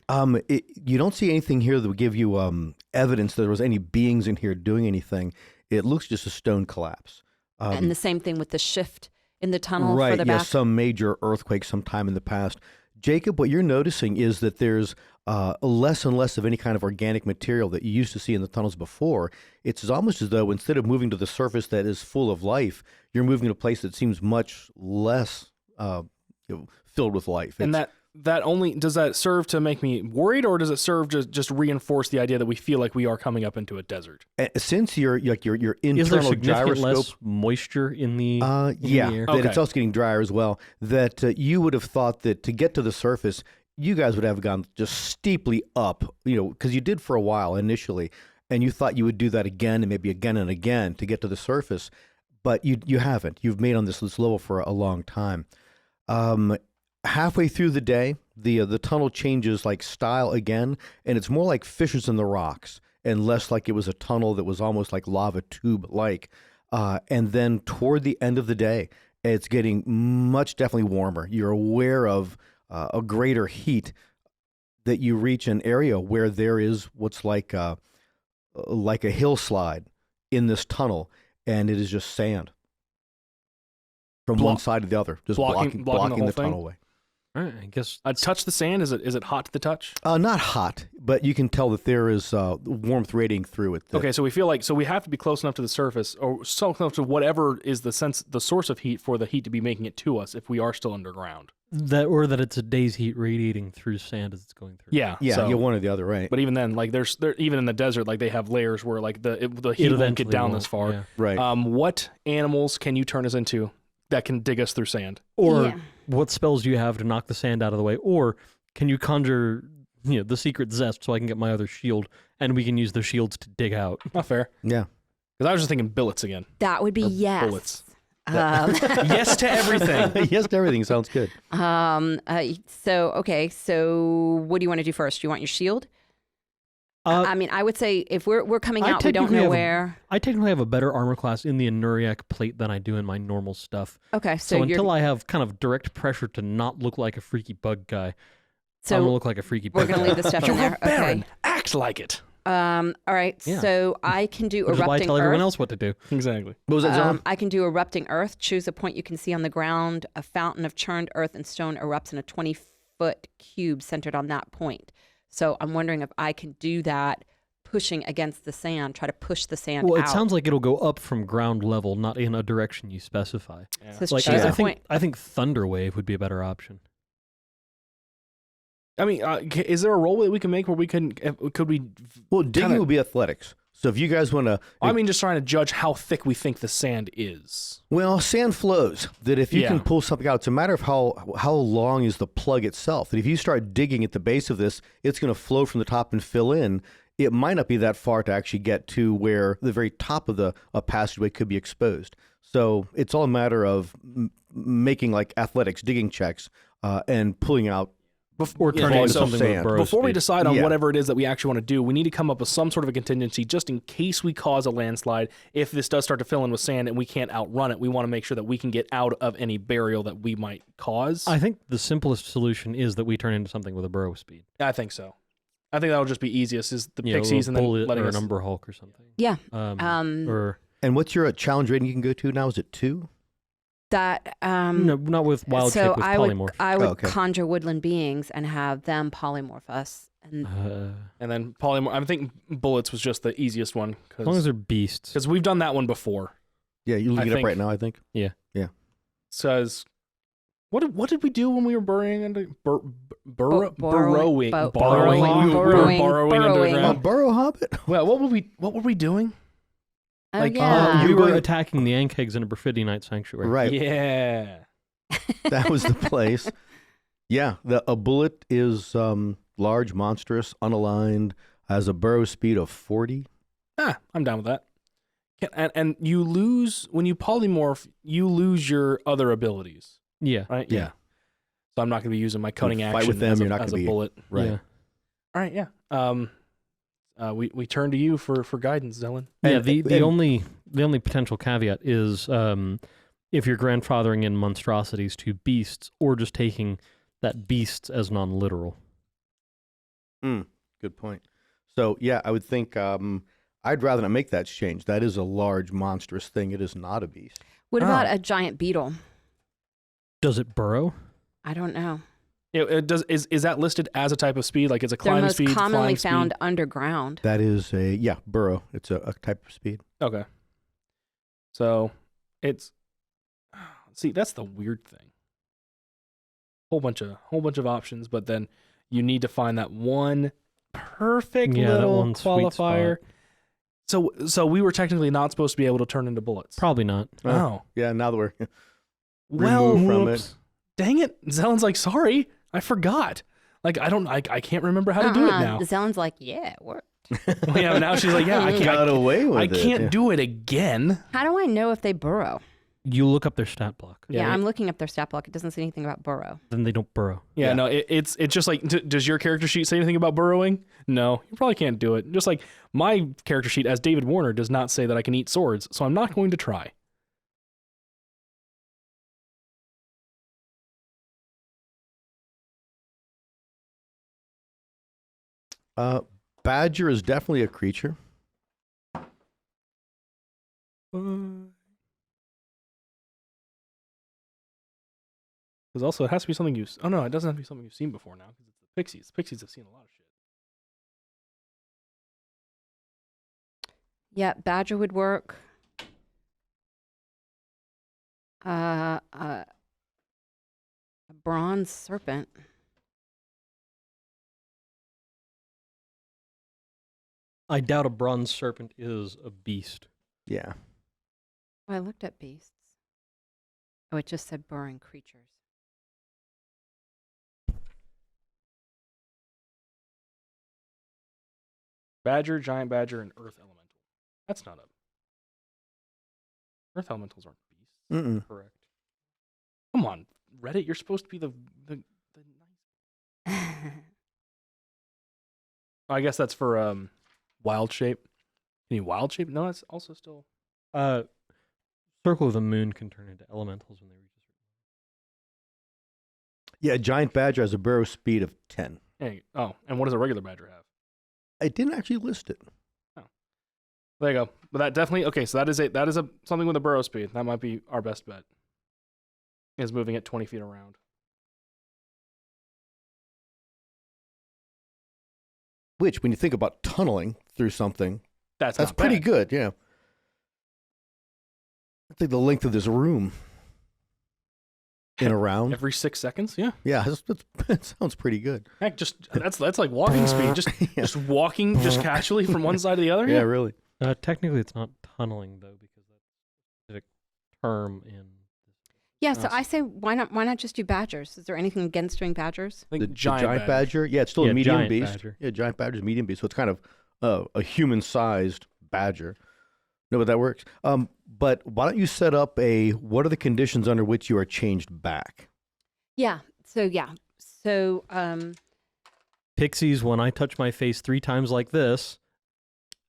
You don't see anything here that would give you evidence that there was any beings in here doing anything. It looks just a stone collapse. And the same thing with the shift in the tunnel Right, further back? some major earthquake sometime in the past. Jacob, what you're noticing is that there's less and less of any kind of organic material that you used to see in the tunnels before. It's almost as though instead of moving to the surface that is full of life, you're moving to a place that seems much less filled with life. And that only, does that serve to make me worried, or does it serve to just reinforce the idea that we feel like we are coming up into a desert? Since your Is there internal significant gyroscope, less moisture in the yeah, air? that it's Okay. also getting drier as well. That you would have thought that to get to the surface, you guys would have gone just steeply up, because you did for a while initially, and you thought you would do that again and maybe again and again to get to the surface, but you haven't. You've made on this level for a long time. Halfway through the day, the tunnel changes like style again, and it's more like fissures in the rocks and less like it was a tunnel that was almost like lava tube-like. And then toward the end of the day, it's getting definitely warmer. You're aware of a greater heat that you reach an area where there is what's like a hillslide in this tunnel, and it is just sand from one side to the other, just blocking the tunnel away. All right, I guess touch the sand. Is it hot to the touch? Not hot, but you can tell that there is warmth radiating through it. Okay, so we have to be close enough to the surface, or so close to whatever is the source of heat for the heat to be making it to us if we are still underground. that it's a day's heat radiating through sand as it's going through. Yeah, Yeah, you're one or the other, right? But even then, like even in the desert, like they have layers where like the heat won't get down this far. Yeah. Right. What animals can you turn us into that can dig us through sand? Or what spells do you have to knock the sand out of the way? Or can you conjure the secret zest so I can get my other shield and we can use the shields to dig out? Not fair. Yeah. Because I was just thinking billets again. That would be Or yes. bullets. Yes to everything. Yes to everything sounds good. So what do you want to do first? Do you want your shield? I mean, I would say if we're coming out, we don't know where. I technically have a better armor class in the Anuriak plate than I do in my normal stuff. Okay, So until I have kind of direct pressure to not look like a freaky bug guy, so I'm gonna look like a freaky bug we're gonna guy. leave the stuff in You're there. a baron. Okay. Act like it. All right. Yeah. So I can do Which is why I erupting tell everyone earth. else what to do. Exactly. What was that, Zone? I can do erupting earth. Choose a point you can see on the ground. A fountain of churned earth and stone erupts in a 20-foot cube centered on that point. So I'm wondering if I can do that, pushing against the sand, try to push the sand Well, out. it sounds like it'll go up from ground level, not in a direction you specify. Yeah. So Like choose a I point. think Thunderwave would be a better option. I mean, is there a role that we can make where we could we? Well, digging kinda- will be athletics. So if you guys want to, I mean, just trying to judge how thick we think the sand is. well, sand flows. That if you Yeah. can pull something out, it's a matter of how long is the plug itself. That if you start digging at the base of this, it's going to flow from the top and fill in. It might not be that far to actually get to where the very top of the passageway could be exposed. So it's all a matter of making like athletics digging checks and pulling out. Or Yeah, turning volume into of something sand. with burrow Before we speed. decide on Yeah. whatever it is that we actually want to do, we need to come up with some sort of a contingency just in case we cause a landslide. If this does start to fill in with sand and we can't outrun it, we want to make sure that we can get out of any burial that we might cause. I think the simplest solution is that we turn into something with a burrow speed. I think so. I think that'll just be easiest is the You know, pixies a and then bullet letting or us. an Umber Hulk or something. Yeah. Or And what's your challenge rating you can go to now? Is it 2? That no, not with wild so shape, with polymorph. I would okay. conjure woodland beings and have them polymorph us. And And then polymorph. I think bullets was just the easiest one as long as because they're beasts. we've done that one before. Yeah, you're looking it up think- right now, I think. Says, what did we do when we were burying into burrowing burrowing under the ground? Burrow Hobbit? Well, what were we doing? oh like, yeah, You you were were- attacking the Ankhegs in a Perfidianite sanctuary. Right. Yeah. That was the place. Yeah, a bullet is large, monstrous, unaligned, has a burrow speed of 40. I'm down with that. And you lose when you polymorph. You lose your other abilities, Yeah. right? Yeah. So I'm not going to be using my cutting fight action with them, as you're not as gonna a be- bullet. Right. Yeah. All right. Yeah. We turn to you for guidance, Zelen. Yeah, And- the and- only potential caveat is if you're grandfathering in monstrosities to beasts or just taking that beasts as non-literal. Good point. So, yeah, I would think I'd rather not make that change. That is a large, monstrous thing. It is not a beast. what about a giant beetle? Does it burrow? I don't know. It does. Is that listed as a type of speed? Like it's a They're climb most speed, commonly flying found speed? underground. That is burrow. It's a type of speed. Okay. So it's see that's the weird thing. Whole bunch of options, but then you need to find that one perfect Yeah, that little one sweet qualifier. So we were technically not supposed to be able to turn into bullets. Probably not. Oh. Yeah, now that we're Well, removed from whoops. Dang it. Zelen's like, sorry, I forgot. Like I can't remember how to do it now. Zellyn's like, yeah, it worked. Well, yeah, now she's like, yeah, I can't. Got away with I it. can't yeah. do it again. How do I know if they burrow? You look up their stat block. Yeah, Yeah, I'm looking up their stat block. It doesn't say anything about burrow. Then they don't burrow. Yeah, Yeah. no, it's just like, does your character sheet say anything about burrowing? No, you probably can't do it. Just like my character sheet as David Warner does not say that I can eat swords, so I'm not going to try. Badger is definitely a creature. Because also it has to be something oh no, it doesn't have to be something you've seen before now, because it's the Pixies. The Pixies have seen a lot of shit. Yeah, badger would work. A bronze serpent. I doubt a bronze serpent is a beast. Yeah. Oh, I looked at beasts. Oh, it just said burrowing creatures. Badger, giant badger, and earth elemental. That's not a. Earth elementals aren't beasts. Mm-mm. Correct. Come on, Reddit, you're supposed to be the nice. I guess that's for wild shape. Can you wild shape? No, that's also still. Circle of the Moon can turn into elementals when they reach a certain. Yeah, giant badger has a burrow speed of 10. Hey, oh, and what does a regular badger have? I didn't actually list it. There you go. But that definitely okay. So that is a something with a burrow speed. That might be our best bet. Is moving at 20 feet around. Which, when you think about tunneling through something, That's that's not pretty bad. good. Yeah. I think the length of this room in a round. Every 6 seconds. Yeah. Yeah, that sounds pretty good. Heck, that's like walking speed. Just Yeah. just walking just casually from one side to the other. Yeah, really. Technically, it's not tunneling though, because that's a specific term in. Yeah, so Awesome. I say why not just do badgers? Is there anything against doing badgers? I think The giant, giant badger. Yeah, it's still Yeah, a medium giant beast. badger. Yeah, giant badger is a medium beast. So it's kind of a human-sized badger. No, but that works. But why don't you set up what are the conditions under which you are changed back? Yeah. So Pixies, when I touch my face 3 times like this,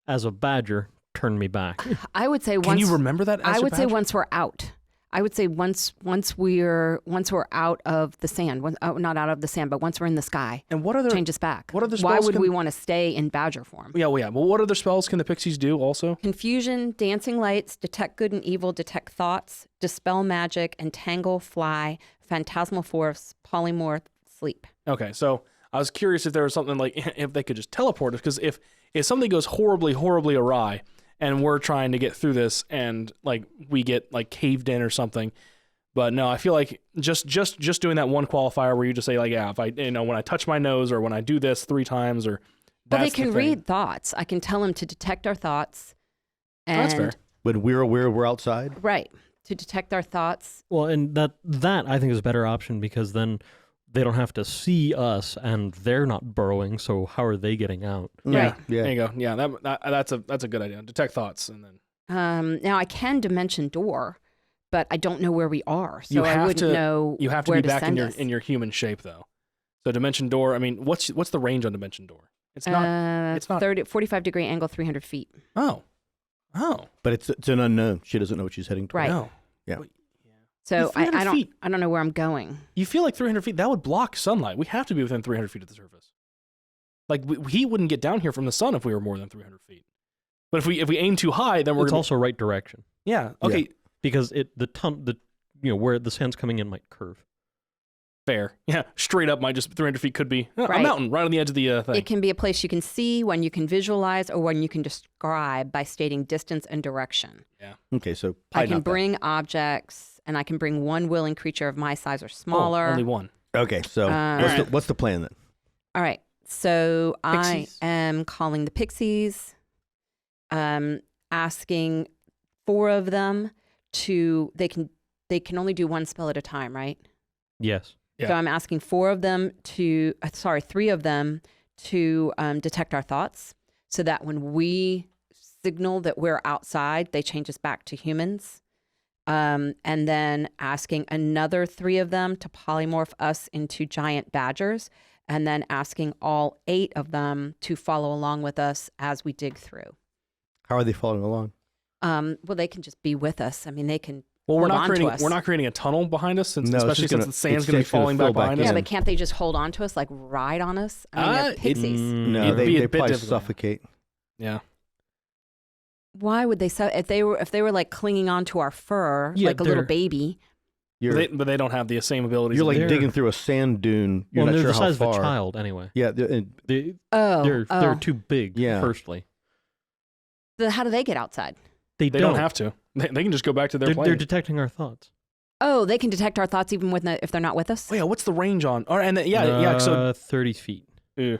as a badger, turn me back. I would say Can once you remember that? As I your would say badger? once we're out. I would say once we're out of the sand, not out of the sand, but once we're in the sky, And what other? change us back. what other Why spells would can- we want to stay in badger form? Yeah, well, yeah. Well, what other spells can the Pixies do? Also. Confusion, dancing lights, detect good and evil, detect thoughts, dispel magic, entangle, fly, phantasmal force, polymorph, sleep. Okay, so I was curious if there was something like if they could just teleport us, because if something goes horribly awry and we're trying to get through this and like we get like caved in or something. But no, I feel like just doing that one qualifier where you just say like, yeah, if I when I touch my nose or when I do this 3 times or Well, they that's the can thing. read thoughts. I can tell them to detect our thoughts. And That's fair. When we're aware we're outside? Right. To detect our thoughts. Well, and that I think is a better option, because then they don't have to see us and they're not burrowing. So how are they getting out? Right. Yeah. There you go. Yeah, that's a good idea. Detect thoughts and then Now I can dimension door, but I don't know where we are, so You I have wouldn't to- know you have to where be back in send your us. human shape though. So dimension door. I mean, what's the range on dimension door? It's not. it's not- 45-degree angle, 300 feet. Oh. But it's an unknown. She doesn't know what she's heading toward. Right. No. Yeah. But- So 300 I don't feet. I don't know where I'm going. You feel like 300 feet, that would block sunlight. We have to be within 300 feet of the surface. Like, he wouldn't get down here from the sun if we were more than 300 feet. But if we aim too high, then we're It's gonna... also right direction, Yeah, okay, because where the sand's coming in might curve. fair. Yeah, straight up might just... 300 feet could be a Right. mountain right on the edge of the thing. It can be a place you can see, one you can visualize, or one you can describe by stating distance and direction. Okay, so I can not bad. bring objects, and I can bring one willing creature of my size or smaller. Oh, only one. Okay, so Alright. what's the plan then? All right. So Pixies. I am calling the Pixies, asking 4 of them to they can only do one spell at a time, right? Yes. Yeah. So I'm asking three of them to detect our thoughts so that when we signal that we're outside, they change us back to humans. And then asking another 3 of them to polymorph us into giant badgers, and then asking all 8 of them to follow along with us as we dig through. How are they following along? Well, they can just be with us. I mean, they can. Well, hold on to us. we're not creating a tunnel behind us, No, it's especially just since gonna- the sand's it's going to be just gonna falling fill back back behind in. us. Yeah, but can't they just hold on to us, like ride on us? I mean, they're pixies. No, It'd be a they bit probably difficult. suffocate. Yeah. Why would they? If they were like clinging on to our fur, Yeah, like a little they're- baby. But they don't have the same abilities. You're that like we do. digging through a sand dune. You're Well, not they're sure the how size far. of a child anyway. Yeah, They're too big. Yeah. Firstly, So how do they get outside? they They don't have to. They can just go back to their plane. They're detecting our thoughts. Oh, they can detect our thoughts even if they're not with us. Oh, yeah, what's the range on? Or and then, yeah. So 30 feet. ew.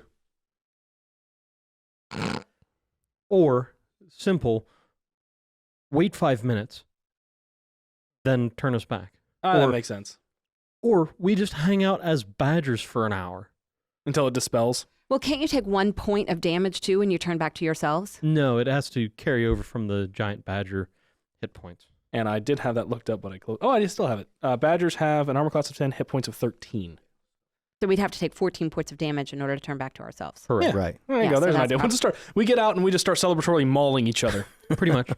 Or simple. Wait 5 minutes, then turn us back. That Or- makes sense. Or we just hang out as badgers for an hour. Until it dispels. Well, can't you take 1 point of damage too when you turn back to yourselves? No, it has to carry over from the giant badger hit points. And I did have that looked up, but I closed. Oh, I still have it. Badgers have an armor class of 10, hit points of 13. So we'd have to take 14 points of damage in order to turn back to ourselves. Correct. Yeah. right. There you Yeah, go. so There's an that's idea. We'll just start. We get out and we just start celebratorily mauling each other. Pretty much.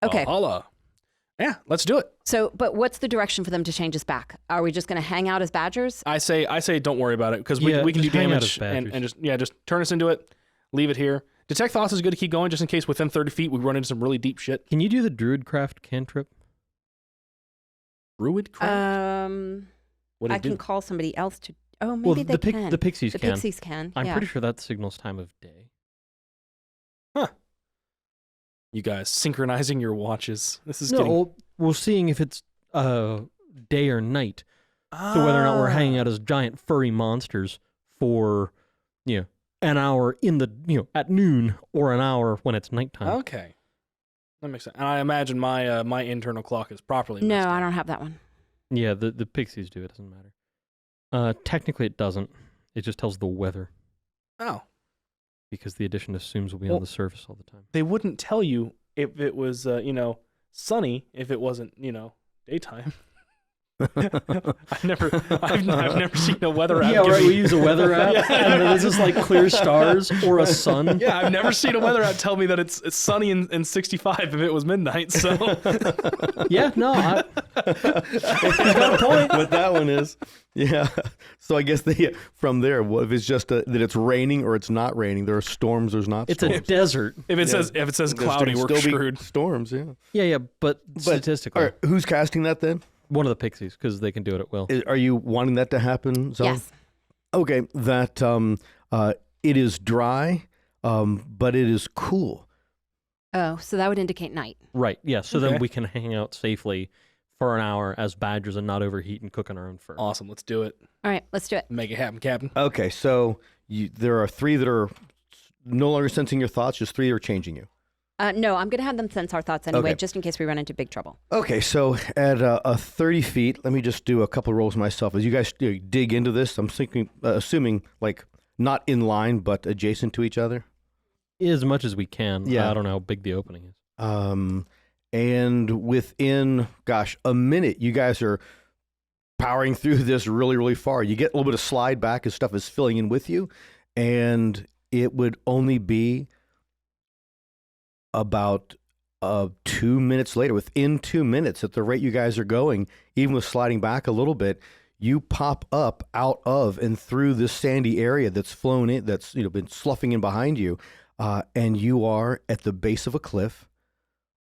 Okay. Holla. Yeah, let's do it. So, but what's the direction for them to change us back? Are we just going to hang out as badgers? I say don't worry about it because we Yeah, can do just hang out damage as and badgers. just turn us into it. Leave it here. Detect thoughts is good to keep going just in case within 30 feet we run into some really deep shit. Can you do the Druidcraft cantrip? Druid craft? What do I you do? can call somebody else to. Oh, maybe they can. The pixies The can. pixies can. I'm yeah. pretty sure that signals time of day. You guys synchronizing your watches. This is No, getting. we're seeing if it's day or night. So whether or not we're hanging out as giant furry monsters for, an hour in the, at noon or an hour when it's nighttime. Okay. That makes sense. And I imagine my my internal clock is properly No, messed up. I don't have that one. Yeah, the pixies do. It doesn't matter. Technically, it doesn't. It just tells the weather Oh. because the edition assumes we'll be Well- on the surface all the time. They wouldn't tell you if it was, sunny if it wasn't, daytime. I've never seen a weather app. Yeah, give right. me- We use a weather app, Yeah. and there's just like clear stars or a sun. Yeah, I've never seen a weather app tell me that it's sunny and 65 if it was midnight. So Yeah, no, He's got a point. What that one is. Yeah. So I guess from there, what if it's just that it's raining or it's not raining? There are storms. There's not. it's storms. a desert. if it says There's cloudy, we're still be screwed. Storms. Yeah. Yeah, but statistically, All right, who's casting that then? one of the pixies because they can do it at will. Are you wanting that to happen, Zone? Yes. Okay. That it is dry, but it is cool. Oh, so that would indicate night. Right. Yeah. So Okay. then we can hang out safely for an hour as badgers and not overheat and cook on our own fur. Awesome, let's do it. All right, let's do it. Make it happen, Captain. Okay. So there are 3 that are no longer sensing your thoughts. Just 3 are changing you. No, I'm going to have them sense our thoughts anyway, Okay. just in case we run into big trouble. Okay, so at 30 feet, let me just do a couple of rolls myself. As you guys dig into this, I'm thinking, assuming like not in line, but adjacent to each other. As much as we can. Yeah. I don't know how big the opening is. And within, a minute, you guys are powering through this really, really far. You get a little bit of slide back as stuff is filling in with you, and it would only be about 2 minutes later, within 2 minutes, at the rate you guys are going, even with sliding back a little bit, you pop up out of and through this sandy area that's flown in, that's been sloughing in behind you, and you are at the base of a cliff.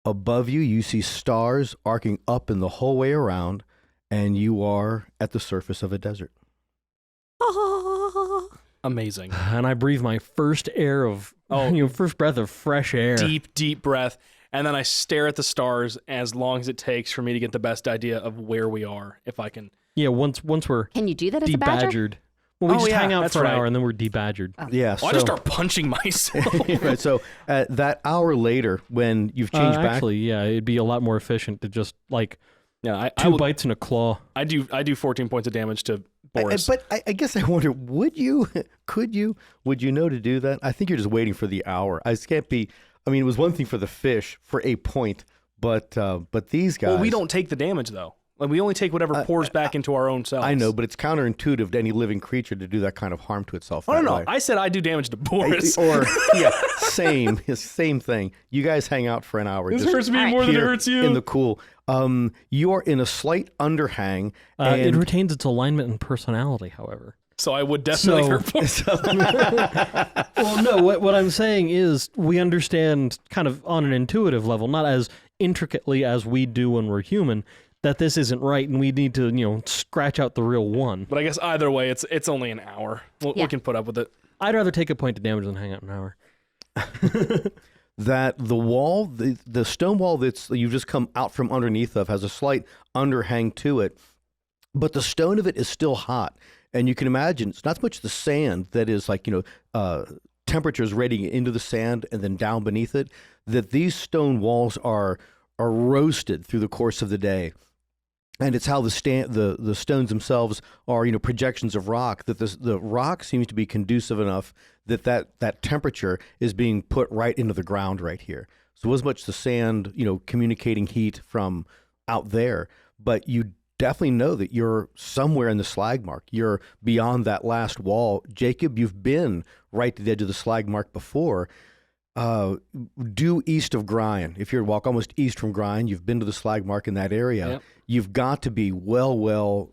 Above you, you see stars arcing up and the whole way around, and you are at the surface of a desert. Amazing. And I breathe my first first breath of fresh air. Deep breath. And then I stare at the stars as long as it takes for me to get the best idea of where we are, if I can. Yeah, once we're Can you do that as a badger? debadgered. Well, we Oh, just yeah, hang out that's for an right. hour and then we're debadgered. Yeah, I just start punching myself. right, so that hour later, when you've changed back, Actually, yeah, it'd be a lot more efficient to just Yeah, Two bites and a claw. I do 14 points of damage to Boris. But I guess I wonder, would you know to do that? I think you're just waiting for the hour. I can't be. I mean, it was one thing for the fish for a point, but these guys. Well, we don't take the damage though. Like we only take whatever pours back into our own cells. I know, but it's counterintuitive to any living creature to do that kind of harm to itself. Oh, that no. way. I said I do damage to Boris. Or same thing. You guys hang out for an hour. This just hurts me All right. more than it here hurts you. in the cool. You are in a slight underhang. It And retains its alignment and personality, however. So I would definitely hurt Boris. Well, no, what I'm saying is we understand kind of on an intuitive level, not as intricately as we do when we're human, that this isn't right and we need to, scratch out the real one. But I guess either way, it's only an hour. We Yeah. can put up with it. I'd rather take a point of damage than hang out an hour. that the wall, the stone wall that's you've just come out from underneath of has a slight underhang to it, but the stone of it is still hot. And you can imagine it's not so much the sand that is like, temperatures radiating into the sand and then down beneath it, that these stone walls are roasted through the course of the day. And it's how the stones themselves are, projections of rock, that the rock seems to be conducive enough that temperature is being put right into the ground right here. So as much the sand, communicating heat from out there, but you definitely know that you're somewhere in the Slagmark. You're beyond that last wall. Jacob, you've been right to the edge of the Slagmark before. Due east of Grian. If you're to walk almost east from Grian, you've been to the Slagmark in that area. Yep. You've got to be well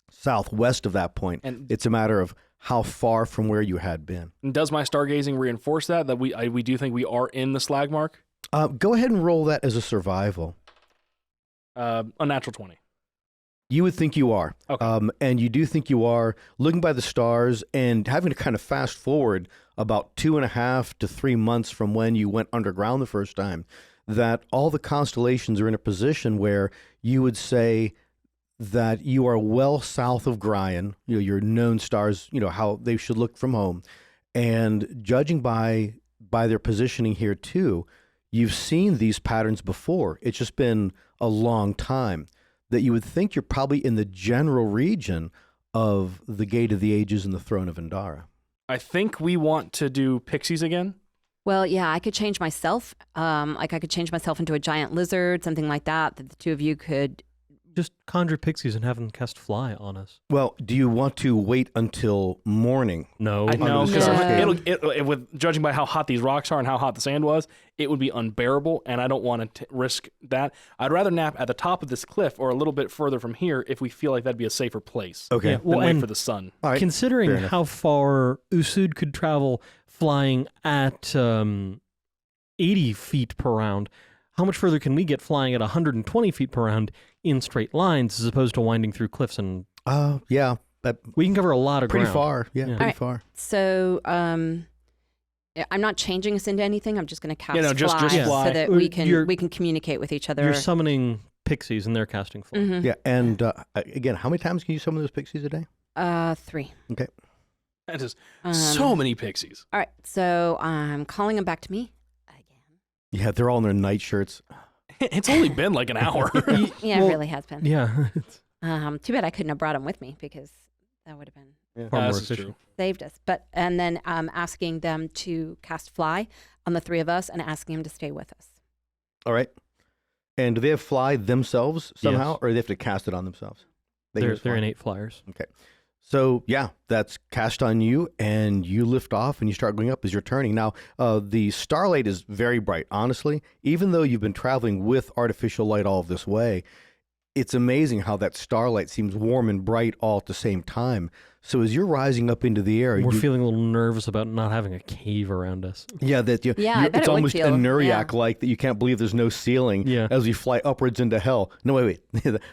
southwest of that point. And It's a matter of how far from where you had been. does my stargazing reinforce that we do think we are in the Slagmark? Go ahead and roll that as a survival. A natural 20. You would think you are. Okay. And you do think you are, looking by the stars and having to kind of fast forward about 2.5 to 3 months from when you went underground the first time, that all the constellations are in a position where you would say that you are well south of Grian, your known stars, how they should look from home. And judging by their positioning here too, you've seen these patterns before. It's just been a long time. That you would think you're probably in the general region of the Gate of the Ages and the Throne of Endara. I think we want to do pixies again. Well, yeah, I could change myself. I could change myself into a giant lizard, something like that the two of you could. Just conjure pixies and have them cast fly on us. Well, do you want to wait until morning? No. No, Under the because No. it with judging by how hot these rocks are and how hot the sand was, it would be unbearable, and I don't want to risk that. I'd rather nap at the top of this cliff or a little bit further from here if we feel like that'd be a safer place. Okay. Yeah, well, Than wait and for the sun. All right. considering fair enough. how far Usud could travel flying at 80 feet per round, how much further can we get flying at 120 feet per round in straight lines as opposed to winding through cliffs? And Yeah, but we can cover a lot of pretty ground. far. Yeah, Yeah. pretty Alright. far. So I'm not changing us into anything. I'm just going to cast no, just fly, fly. so that You're- we can communicate with each other. You're summoning pixies and they're casting fly. Mhm. Yeah, and again, how many times can you summon those pixies a day? 3. That is Um, so many pixies. All right, so I'm calling them back to me again. Yeah, they're all in their nightshirts. It's only been like an hour. Yeah, Well, it really has been. Yeah. Too bad I couldn't have brought them with me because that would have been Far more This is efficient. true. saved us. And then asking them to cast fly on the 3 of us and asking them to stay with us. All right. And do they have fly themselves somehow, Yes. or do they have to cast it on themselves? They They're use fly. innate flyers. So, yeah, that's cast on you, and you lift off and you start going up as you're turning. Now, the starlight is very bright, honestly. Even though you've been traveling with artificial light all of this way, it's amazing how that starlight seems warm and bright all at the same time. So as you're rising up into the air, We're you, feeling a little nervous about not having a cave around us. yeah, that you, Yeah, I you're- bet it's it would almost feel, a Nuriak-like that you can't believe there's no ceiling Yeah. as we fly upwards into hell. No, wait.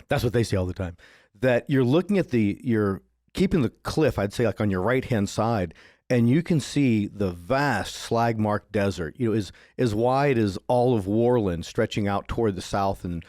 That's what they say all the time. That you're looking at you're keeping the cliff, I'd say, like on your right-hand side, and you can see the vast Slagmark Desert, as wide as all of Warland, stretching out toward the south, and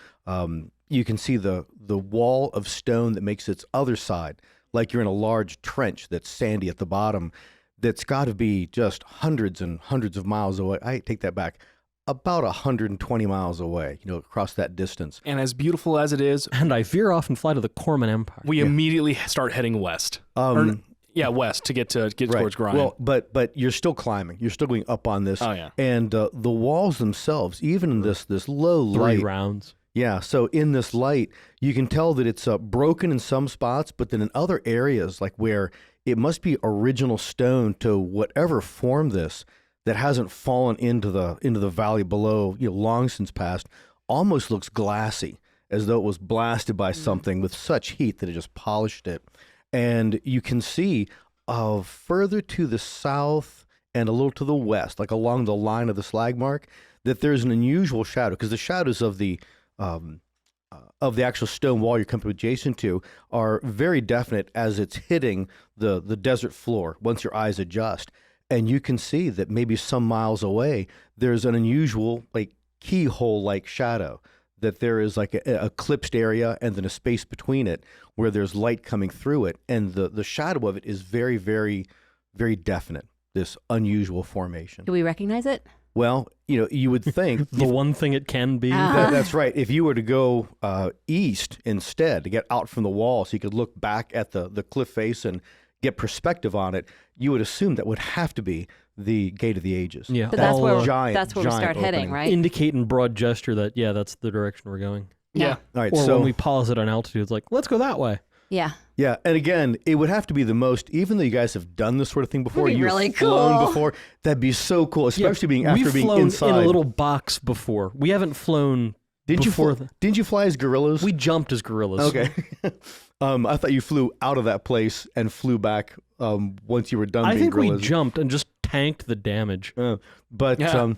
you can see the wall of stone that makes its other side, like you're in a large trench that's sandy at the bottom, that's got to be just hundreds and hundreds of miles away. I take that back. about 120 miles away, across that distance. And as beautiful as it is, And I veer off and fly to the Corman Empire. we immediately start heading west. West to get towards Grind. Well, but you're still climbing. You're still going up on this. Oh, yeah. And the walls themselves, even in this low 3 light. rounds. Yeah, so in this light, you can tell that it's broken in some spots, but then in other areas, like where it must be original stone to whatever formed this, that hasn't fallen into the valley below, long since passed, almost looks glassy, as though it was blasted by something with such heat that it just polished it. And you can see further to the south and a little to the west, like along the line of the Slagmark, that there's an unusual shadow, because the shadows of the actual stone wall you're coming adjacent to are very definite as it's hitting the desert floor once your eyes adjust. And you can see that maybe some miles away, there's an unusual, like, keyhole-like shadow, that there is like a eclipsed area and then a space between it where there's light coming through it. And the shadow of it is very, very, very definite, this unusual formation. Do we recognize it? Well, you would think The one thing it can be. that's right. If you were to go east instead, to get out from the wall so you could look back at the cliff face and get perspective on it, you would assume that would have to be the Gate of the Ages. Yeah. But that's all, where giant, that's where we giant start heading, opening. right? indicate in broad gesture that, that's the direction we're going. Yeah. All right, Or so when we pause it on altitude, it's like, let's go that way. Yeah. yeah, and again, it would have to be the most. Even though you guys have done this sort of thing before, That'd be you've really flown cool. before. That'd be so cool, especially being after We've being flown inside. in a little box before. We haven't flown didn't before. you didn't you fly as gorillas? We jumped as gorillas. Okay. I thought you flew out of that place and flew back once you were done. I being think we gorillas. jumped and just tanked the damage. But Yeah.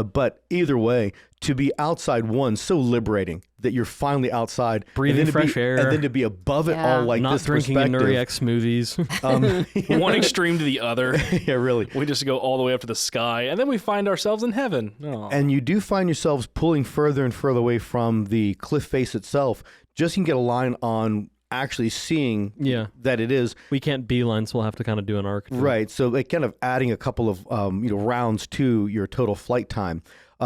but either way, to be outside, one, so liberating that you're finally outside, Breathing and then to fresh be, air. and then to be above it Yeah. all like Not this drinking perspective. Nuriac smoothies. One extreme to the other. Yeah, really. We just go all the way up to the sky, and then we find ourselves in heaven. Oh. And you do find yourselves pulling further and further away from the cliff face itself, just so you can get a line on actually seeing Yeah. that it is. We can't beeline, so we'll have to kind of do an arc. to it. Right. So like kind of adding a couple of rounds to your total flight time.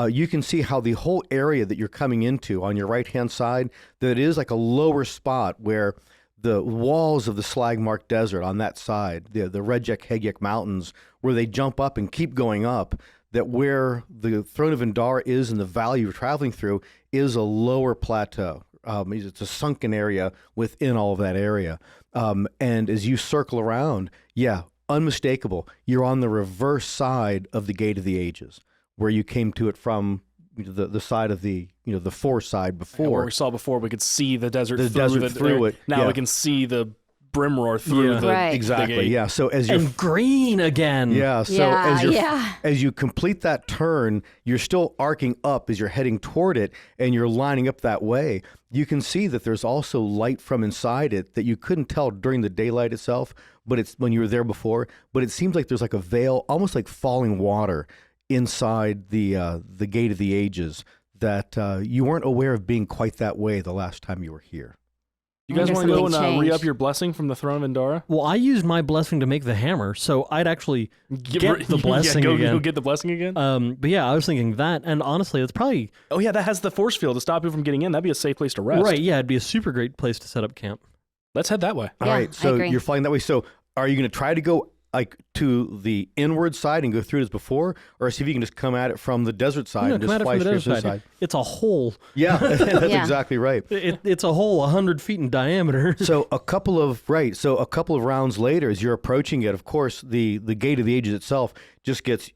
You can see how the whole area that you're coming into on your right-hand side, that it is like a lower spot where the walls of the Slagmark Desert on that side, the Redjek-Hegyek Mountains, where they jump up and keep going up, that where the Throne of Endara is and the valley you're traveling through is a lower plateau. It's a sunken area within all of that area. And as you circle around, unmistakable, you're on the reverse side of the Gate of the Ages, where you came to it from the side of the the fore side Where before. we saw before, we could see the desert The through, desert through it, Now yeah. we can see the Brimroar through Yeah. the Right. the Exactly. gate. Yeah. So as you're And green again. Yeah, as you complete that turn, you're still arcing up as you're heading toward it, and you're lining up that way. You can see that there's also light from inside it that you couldn't tell during the daylight itself, but it's when you were there before. But it seems like there's like a veil, almost like falling water, inside the Gate of the Ages that you weren't aware of being quite that way the last time you were here. You guys I want to wonder go and something re-up changed. your blessing from the Throne of Endara? Well, I used my blessing to make the hammer, so I'd actually get the Yeah, blessing go again. get the blessing again? But yeah, I was thinking that, and honestly, it's probably Oh yeah, that has the force field to stop you from getting in. That'd be a safe place to rest. right. Yeah, it'd be a super great place to set up camp. Let's head that way. All Yeah, right, I so agree. you're flying that way. So are you going to try to go like to the inward side and go through it as before, or see if you can just come at it from the desert side No, and come just at it fly from the straight desert to the side. side? It's a hole. Yeah, that's Yeah. exactly right. It's a hole 100 feet in diameter. So a couple of rounds later, as you're approaching it, of course, the Gate of the Ages itself just gets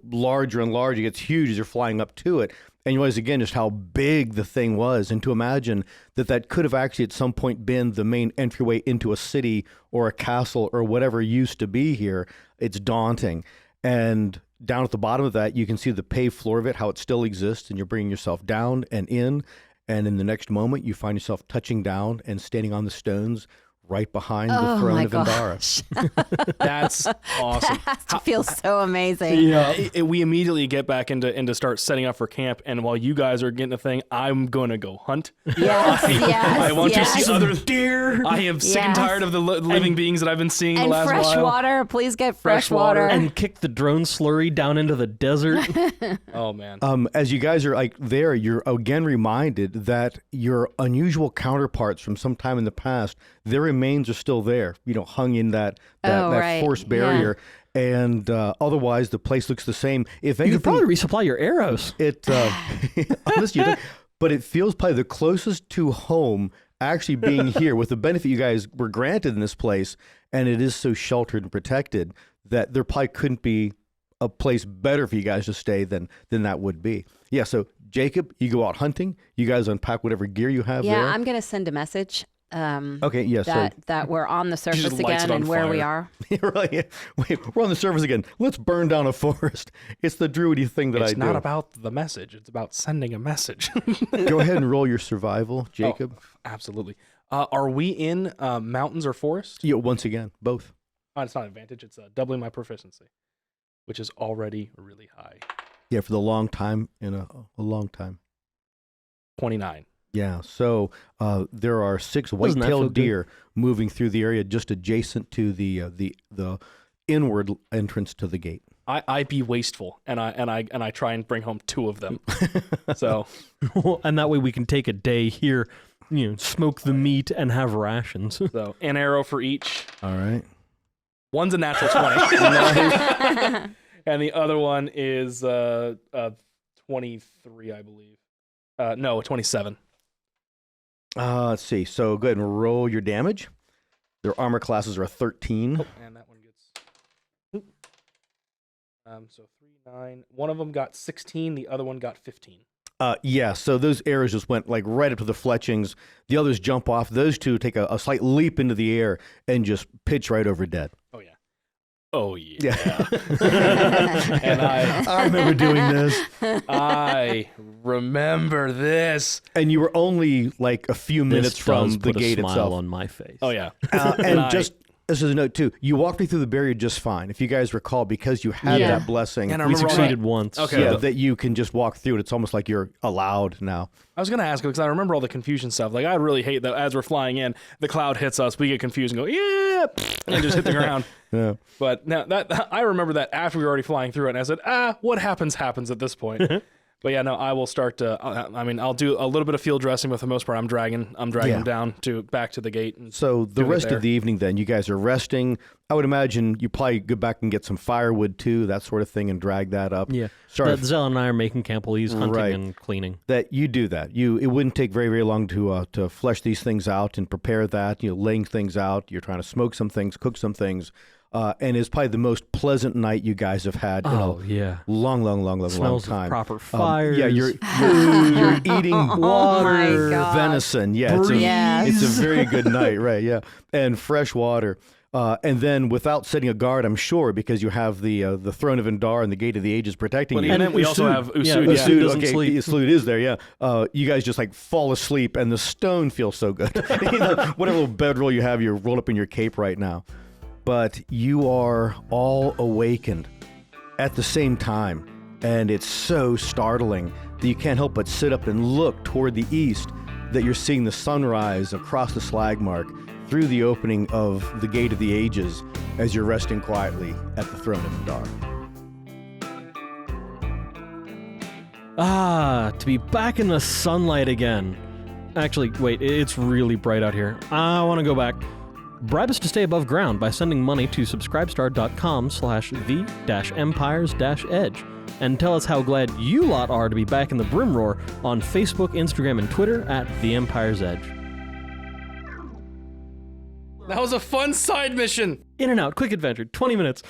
larger and larger. It gets huge as you're flying up to it, and you realize again just how big the thing was, and to imagine that could have actually at some point been the main entryway into a city or a castle or whatever used to be here. It's daunting. And down at the bottom of that, you can see the paved floor of it, how it still exists, and you're bringing yourself down and in the next moment, you find yourself touching down and standing on the stones right behind the throne my of Endara. gosh. That's awesome. That has to feel so amazing. We immediately get back into start setting up for camp, and while you guys are getting a thing, I'm gonna go hunt. Yes, I want to see other deer. I am sick and Yes. tired of the living beings that I've been seeing the And last fresh while. water. Please get fresh Fresh water. water. And kick the drone slurry down into the desert. Oh man. As you guys are like there, you're again reminded that your unusual counterparts from some time in the past, their remains are still there, hung in that right. force barrier. And otherwise, the place looks the same. If You anything, could probably resupply your arrows. it honestly, but it feels probably the closest to home actually being here with the benefit you guys were granted in this place, and it is so sheltered and protected that there probably couldn't be a place better for you guys to stay than that would be. Yeah. So Jacob, you go out hunting. You guys unpack whatever gear you have Yeah, there. I'm going to send a message. Okay. Yeah. That we're on the surface just lights again it on and where we fire. are. Right. Wait, we're on the surface again. Let's burn down a forest. It's the druidy thing that I It's do. not about the message. It's about sending a message. Go ahead and roll your survival, Jacob. Oh, absolutely. Are we in mountains or forest? Yeah. Once again, both. It's not advantage. It's doubling my proficiency, which is already really high. Yeah, for the long time in a long time. 29. Yeah, so there are 6 Doesn't that feel white-tailed good? deer moving through the area just adjacent to the inward entrance to the gate. I be wasteful, and I try and bring home 2 of them. So And that way we can take a day here, smoke the meat and have rations. an arrow for each. All right. One's a natural 20, and the other one is 23, I believe. No, 27. Let's see. So go ahead and roll your damage. Their armor classes are a 13. Oh, and that one gets. So 3, 9. One of them got 16. The other one got 15. Yeah, so those arrows just went like right up to the fletchings. The others jump off. Those 2 take a slight leap into the air and just pitch right over dead. Oh yeah. Oh yeah. Yeah. And I remember doing this. I remember this. And you were only like a few minutes This from does the put gate a smile itself. on my face. Oh yeah. And I- just as a note too, you walked me through the barrier just fine. If you guys recall, because you had Yeah. that blessing, And I We remember all succeeded that- once. Okay. yeah, that you can just walk through it. It's almost like you're allowed now. I was gonna ask because I remember all the confusion stuff. Like I really hate that as we're flying in, the cloud hits us, we get confused and go yeah, and just hit the ground. Yeah. But now that I remember that after we were already flying through it, and I said, what happens at this point. But yeah, no, I will start. I'll do a little bit of field dressing, but for the most part, I'm dragging Yeah. them down back to the gate. And So the do it rest there. of the evening, then you guys are resting. I would imagine you probably go back and get some firewood too, that sort of thing, and drag that up. Yeah. Sorry, Zell and I are making camp while he's hunting Right. and cleaning. that you do that. It wouldn't take very, very long to flesh these things out and prepare that. Laying things out. You're trying to smoke some things, cook some things, and it's probably the most pleasant night you guys have had in Oh, a yeah. long Smells time. of proper fires. Yeah, you're eating Oh water, my gosh. venison. Yeah, it's Yes. it's a very good night, right? Yeah, and fresh water. And then without setting a guard, I'm sure, because you have the throne of Endar and the gate of the ages protecting But you. even And then, we also Usud. have Yeah, Usud. Usud. Yeah. Usud, doesn't okay, sleep. Usud is there, yeah. You guys just like fall asleep, and the stone feels so good. Whatever little bedroll you have, you're rolled up in your cape right now. But you are all awakened at the same time, and it's so startling that you can't help but sit up and look toward the east, that you're seeing the sunrise across the Slagmark through the opening of the Gate of the Ages as you're resting quietly at the throne of Endar. To be back in the sunlight again. Actually, wait, it's really bright out here. I want to go back. Bribe us to stay above ground by sending money to subscribestar.com/the-empires-edge. And tell us how glad you lot are to be back in the Brimroar on Facebook, Instagram, and Twitter at The Empire's Edge. That was a fun side mission. In and out, quick adventure, 20 minutes.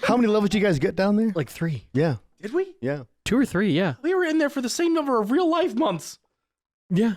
How many levels do you guys get down there? Like 3. Yeah, Did we? yeah. 2 or 3, yeah. We were in there for the same number of real life months. Yeah.